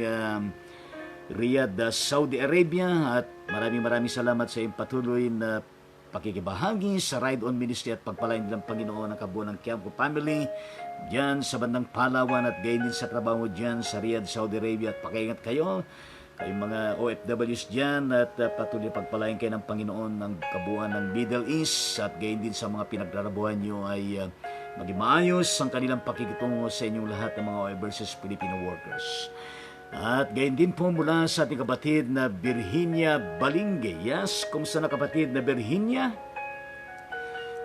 Riyadh, Saudi Arabia. At maraming salamat sa iyong patuloy na pakikibahagi sa Ride On Ministry at pagpalain din ng Panginoon ang kabuuan ng Kiamko family dyan sa bandang Palawan at gayon din sa trabaho dyan sa Riyadh, Saudi Arabia. At pakiingat kayo, kayong mga OFWs dyan at patuloy pagpalain kayo ng Panginoon ng kabuuan ng Middle East at gayon din sa mga pinagtrabahuan nyo ay maging maayos ang kanilang pakikitungo sa inyong lahat ng mga overseas Filipino workers. At gayon din po mula sa ating kapatid na Virginia Balingge. Yes, kumusta na kapatid na Virginia?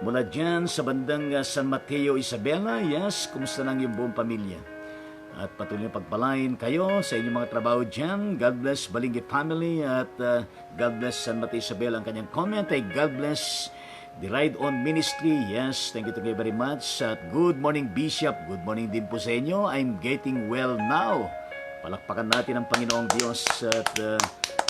Mula dyan sa bandang San Mateo Isabela. Yes, kumusta na ang iyong buong pamilya? At patuloy na pagpalain kayo sa inyong mga trabaho dyan. God bless Balingge family at God bless San Mateo Isabela. Ang kanyang comment ay God bless the Ride On Ministry. Yes, thank you very much. At good morning Bishop. Good morning din po sa inyo. I'm getting well now. Palakpakan natin ang Panginoong Diyos at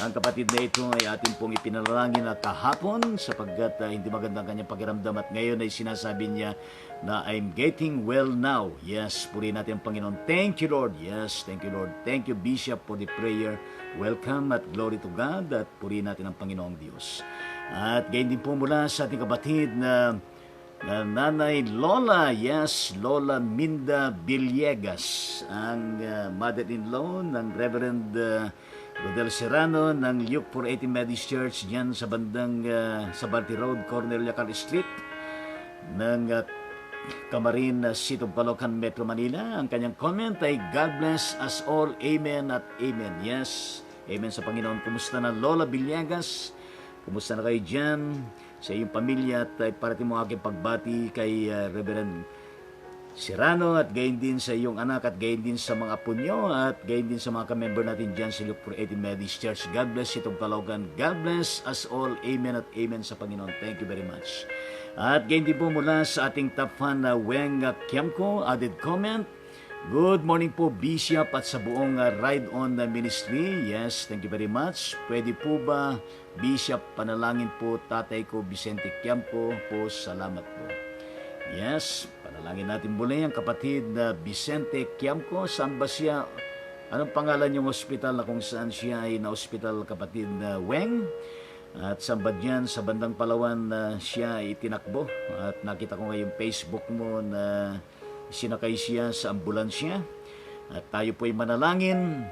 ang kapatid na ito ay atin pong ipinalangin na kahapon sapagkat hindi maganda ang kanyang pakiramdam at ngayon ay sinasabi niya na I'm getting well now. Yes, purihin natin ang Panginoon. Thank you Lord. Yes, thank you Lord. Thank you Bishop for the prayer. Welcome at glory to God at purihin natin ang Panginoong Diyos. At gayon din po mula sa ating kapatid na Nanay Lola, yes, Lola Minda Villegas, ang mother-in-law ng Reverend Rodel Serrano ng Luke 480 Methodist Church diyan sa bandang Sabarte Road, Cornelia Cal Street ng Camarin City of Caloocan, Metro Manila. Ang kanyang comment ay God bless us all, amen at amen. Yes, amen sa Panginoon. Kumusta na Lola Villegas? Kumusta na kayo dyan sa iyong pamilya at parating mo aking pagbati kay Reverend Serrano at gayon din sa iyong anak at gayon din sa mga apo nyo at gayon din sa mga ka-member natin dyan sa Luke 480 Methodist Church. God bless itong Caloocan. God bless us all. Amen at amen sa Panginoon. Thank you very much. At gayon din po mula sa ating top fan na Weng Kiamko, added comment. Good morning po Bishop at sa buong Ride On Ministry. Yes, thank you very much. Pwede po ba Bishop panalangin po tatay ko Vicente Kiamko po, salamat po. Yes, panalangin Dalangin natin muli ang kapatid na Vicente Quiamco. Saan ba siya? Anong pangalan yung ospital na kung saan siya ay na-ospital, kapatid na Weng? At saan ba dyan sa bandang Palawan na siya ay tinakbo? At nakita ko ngayong Facebook mo na sinakay siya sa ambulansya. At tayo po'y manalangin.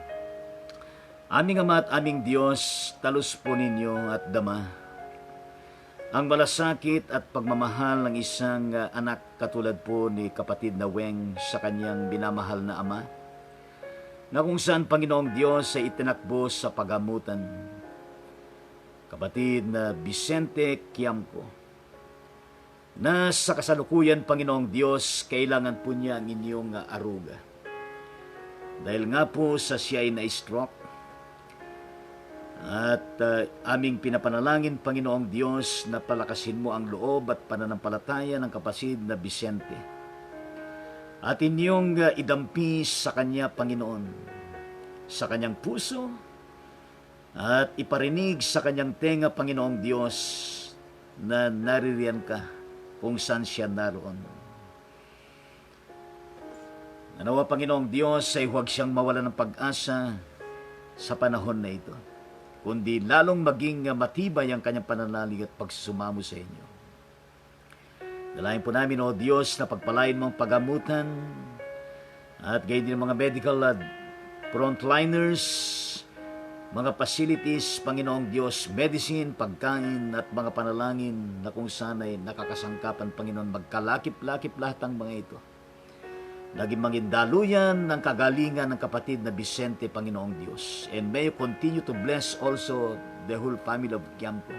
Aming Ama at aming Diyos, talus po ninyo at dama ang malasakit at pagmamahal ng isang anak katulad po ni kapatid na Weng sa kanyang minamahal na ama, na kung saan Panginoong Diyos ay itinakbo sa pagamutan. Kapatid na Vicente Quiamco, na sa kasalukuyan, Panginoong Diyos, kailangan po niya ang inyong aruga. Dahil nga po sa siya ay na-stroke, at aming pinapanalangin, Panginoong Diyos, na palakasin mo ang loob at pananampalataya ng kapatid na Vicente. At inyong idampi sa kanya, Panginoon, sa kanyang puso, at iparinig sa kanyang tenga, Panginoong Diyos, na naririyan ka kung saan siya naroon. Nanawa, Panginoong Diyos, ay huwag siyang mawala ng pag-asa sa panahon na ito, kundi lalong maging matibay ang kanyang pananalig at pagsusumamo sa inyo. Dalayan po namin, O Diyos, na pagpalain mong pagamutan at gayon din mga medical frontliners, mga facilities, Panginoong Diyos, medicine, pagkain at mga panalangin na kung saan ay nakakasangkapan, Panginoon, magkalakip-lakip lahat ang mga ito. Naging mangindaluyan ng kagalingan ng kapatid na Vicente, Panginoong Diyos. And may you continue to bless also the whole family of Quiamco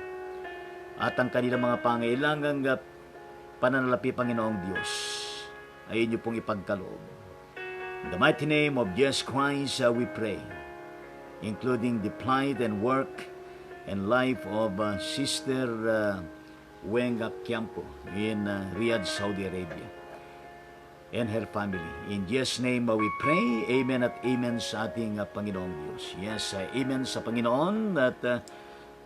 at ang kanilang mga pangailangang pananalapi, Panginoong Diyos, ay inyo pong ipagkaloob. In the mighty name of Jesus Christ, we pray, including the plight and work and life of Sister Weng Quiamco in Riyadh, Saudi Arabia, and her family. In Jesus' name we pray. Amen at amen sa ating Panginoong Diyos. Yes, amen sa Panginoon. At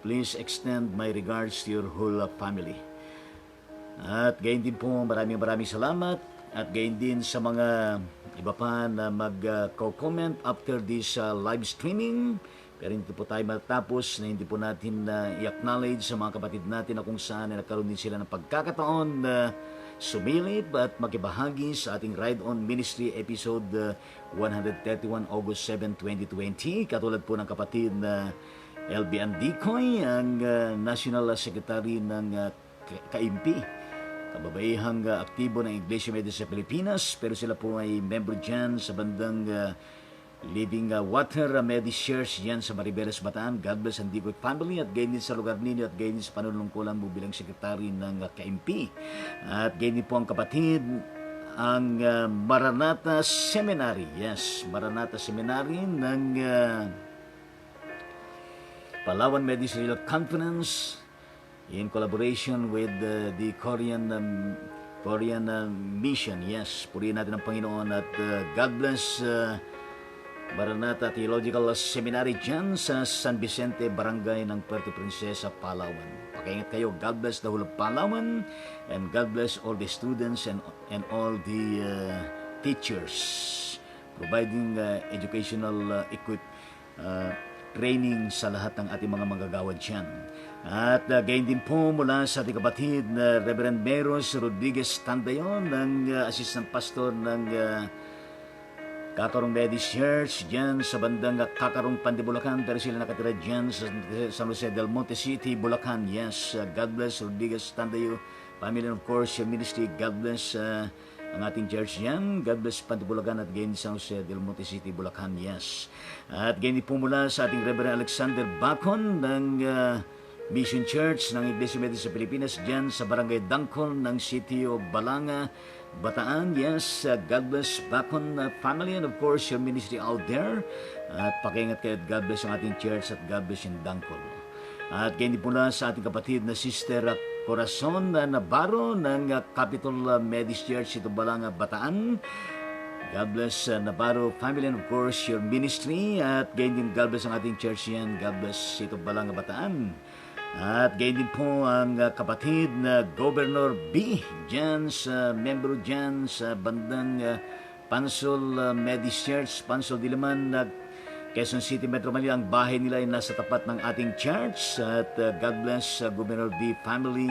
please extend my regards to your whole family. At gayon din po, maraming salamat. At gayon din sa mga iba pa na mag-comment after this live streaming. Pero hindi po tayo matapos na hindi po natin i-acknowledge sa mga kapatid natin na kung saan ay nagkaroon din sila ng pagkakataon na sumilip at makibahagi sa ating Ride On Ministry episode 131 August 7, 2020. Katulad po ng kapatid na LB Andicoy, ang National Secretary ng KIMP, kababaihang aktibo ng Iglesia Media sa Pilipinas, pero sila po ay member dyan sa bandang Living Water Methodist Church yan sa Maribeles, Bataan. God bless ang Dicoy family at gayon din sa lugar ninyo at gayon din sa panunungkulan mo bilang sekretary ng KMP. At gayon din po ang kapatid, ang Maranatha Seminary. Yes, Maranatha Seminary ng Palawan Medicine Conference in collaboration with the Korean Mission. Yes, purihin natin ang Panginoon at God bless Maranatha Theological Seminary dyan sa San Vicente, Barangay ng Puerto Princesa, Palawan. Pakaingat kayo. God bless the whole of Palawan and God bless all the students and all the teachers providing educational training sa lahat ng ating mga manggagawad dyan. At gayon din po mula sa ating kapatid na Reverend Meros Rodriguez Tandayon, ng assistant pastor ng Kakarong Methodist Church dyan sa bandang Kakarong Pandibulacan, pero sila nakatira dyan sa San Jose del Monte City, Bulacan. Yes, God bless Rodriguez Tandayo family, and of course your ministry. God bless ang ating church yan. God bless Pandibulacan at gayon San Jose del Monte City, Bulacan. Yes, at gayon po mula sa ating Reverend Alexander Bacon ng Mission Church ng Iglesia Media sa Pilipinas dyan sa Barangay Dangkol ng City of Balanga, Bataan. Yes, God bless Bacon family and of course your ministry out there. At pakiingat kayo at God bless ang ating church at God bless yung Dangkol. At ganyan din po na sa ating kapatid na Sister Corazon Navarro ng Capitol Methodist Church ito Balanga, Bataan. God bless Navarro family and of course your ministry. At ganyan din God bless ang ating church yan. God bless ito Balanga, Bataan. At gayon din po ang kapatid na Governor B. dyan sa membro dyan sa bandang Pansol Methodist Church, Pansol Diliman, Quezon City, Metro Manila. Ang bahay nila ay nasa tapat ng ating church. At God bless Governor B. family.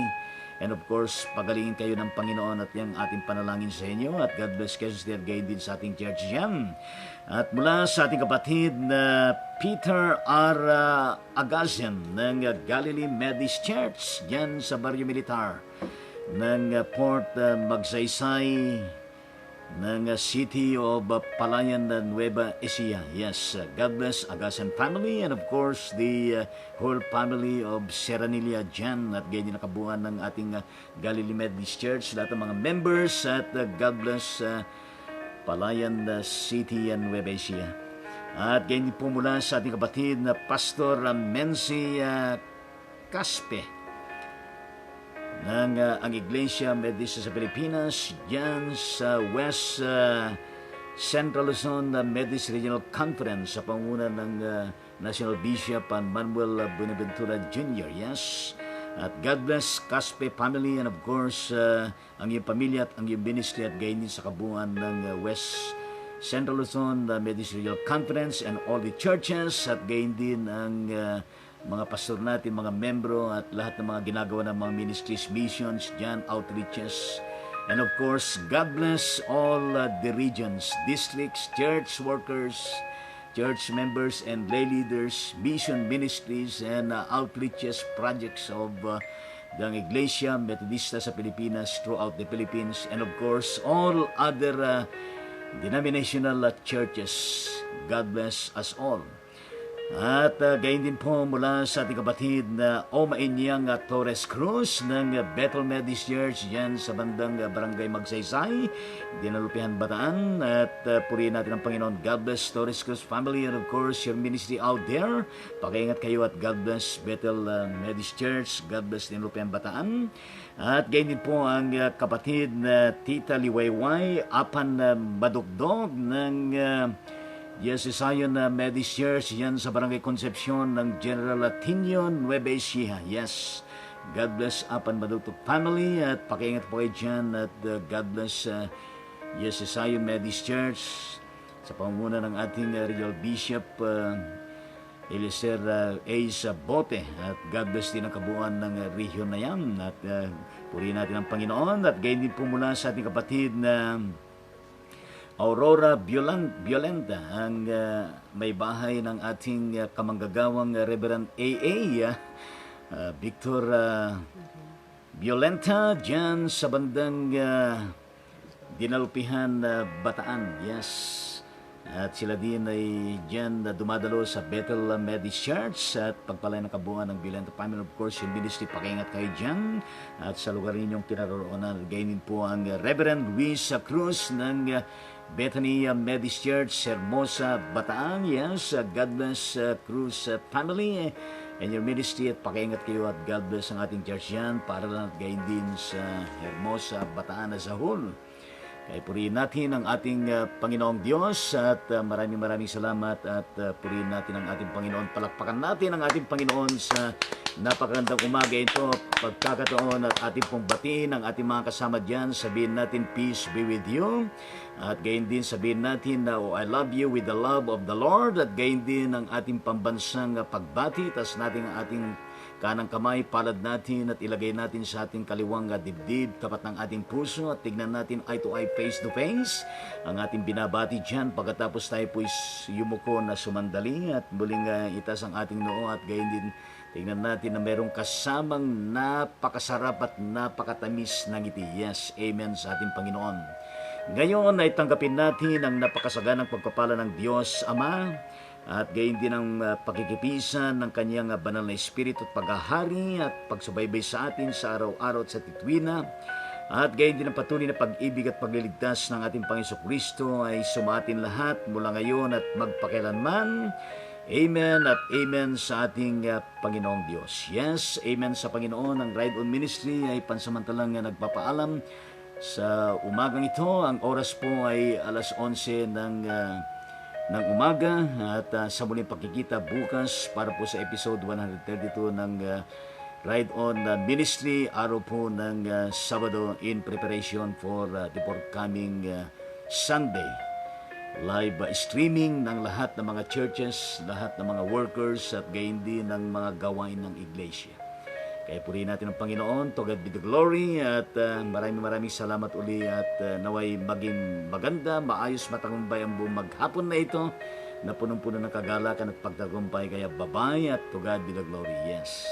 And of course, pagalingin kayo ng Panginoon at yung ating panalangin sa inyo. At God bless Quezon City at gayon din sa ating church dyan. At mula sa ating kapatid na Peter R. Agassian ng Galilee Methodist Church dyan sa Barrio Militar ng Port Magsaysay ng City of Palayan, Nueva Ecija. Yes, God bless Agassian family and of course the whole family of Serranilla dyan at ganyan nakabuuan ng ating Galilee Methodist Church, lahat ng mga members at God bless Palayan City and Nueva Ecija. At ganyan po mula sa ating kapatid na Pastor Menzi Caspe ng ang Iglesia Methodista sa Pilipinas dyan sa West Central Luzon Methodist Regional Conference sa panguna ng National Bishop Manuel Buenaventura Jr. Yes. At God bless Caspe family and of course ang iyong pamilya at ang iyong ministry at gayon din sa kabuuan ng West Central Luzon Methodist Regional Conference and all the churches at gayon din ang mga pastor natin, mga membro at lahat ng mga ginagawa ng mga ministries, missions, dyan, outreaches. And of course, God bless all the regions, districts, church workers, church members and lay leaders, mission ministries and outreaches projects of the Iglesia Methodista sa Pilipinas throughout the Philippines. And of course, all other denominational churches. God bless us all. At gayon din po mula sa ating kapatid na Oma Inyang Torres Cruz ng Bethel Methodist Church dyan sa bandang Barangay Magsaysay, Dinalupihan, Bataan. At purihin natin ang Panginoon. God bless Torres Cruz family and of course your ministry out there. Pag-iingat kayo at God bless Bethel Methodist Church. God bless Dinalupihan, Bataan. At gayon din po ang kapatid na Tita Liwayway Apan Madugdog ng Yes, Zion Methodist Church yan sa Barangay Concepcion ng General Latinio, Nueva Ecija. Yes, God bless Apan Madugtog family at pakiingat po kayo dyan at God bless Yes, Zion Methodist Church sa pangunguna ng ating Regional Bishop Eliezer A. Bote at God bless din ang kabuuan ng region na yan at purihin natin ang Panginoon at gayon din po mula sa ating kapatid na Aurora Violenta, ang may bahay ng ating kamanggagawang Reverend A.A. Victor Violenta dyan sa bandang Dinalupihan, Bataan. Yes. At sila din ay dyan dumadalo sa Bethel Methodist Church at pagpalay ng kabuuan ng Violenta family. Of course, yung ministry, pakiingat kayo dyan at sa lugar ninyong kinaroroonan. Gayon din po ang Reverend Luis Cruz ng Bethany Methodist Church, Hermosa, Bataan. Yes, God bless Cruz family and your ministry at pakiingat kayo at God bless ang ating church yan para lang at gayon din sa Hermosa, Bataan as a whole. Kaya purihin natin ang ating Panginoong Diyos at maraming salamat at purihin natin ang ating Panginoon. Palakpakan natin ang ating Panginoon sa napakagandang umaga ito. Pagkakataon at ating pong batiin ang ating mga kasama dyan. Sabihin natin, peace be with you. At gayon din sabihin natin na I love you with the love of the Lord. At gayon din ang ating pambansang pagbati. Tas natin ang ating kanang kamay, palad natin at ilagay natin sa ating kaliwang dibdib, tapat ng ating puso at tignan natin eye to eye, face to face ang ating binabati dyan. Pagkatapos tayo po yumuko na sumandali at muling itas ang ating noo at gayon din tignan natin na merong kasamang napakasarap at napakatamis na ngiti. Yes, amen sa ating Panginoon. Ngayon ay tanggapin natin ang napakasaganang pagpapala ng Diyos Ama at gayon din ang pakikipisan ng kanyang banal na espiritu at paghahari at pagsubaybay sa atin sa araw-araw at sa titwina. At gayon din ang patuloy na pag-ibig at pagliligtas ng ating Panginoon Kristo ay sumatin lahat mula ngayon at magpakilanman. Amen at amen sa ating Panginoong Diyos. Yes, amen sa Panginoon. Ang Ride On Ministry ay pansamantalang nagpapaalam sa umagang ito. Ang oras po ay alas 11 ng umaga at sa muling pagkikita bukas para po sa episode 132 ng Ride On Ministry, araw po ng Sabado in preparation for the forthcoming Sunday. Live streaming ng lahat ng mga churches, lahat ng mga workers at gayon din ng mga gawain ng iglesia. Kaya purihin natin ang Panginoon, to God be the glory, at maraming salamat uli, at naway maging maganda, maayos, matagumpay ang buong maghapon na ito, na punong-puno ng kagalakan at pagtagumpay. Kaya bye-bye at to God be the glory. Yes.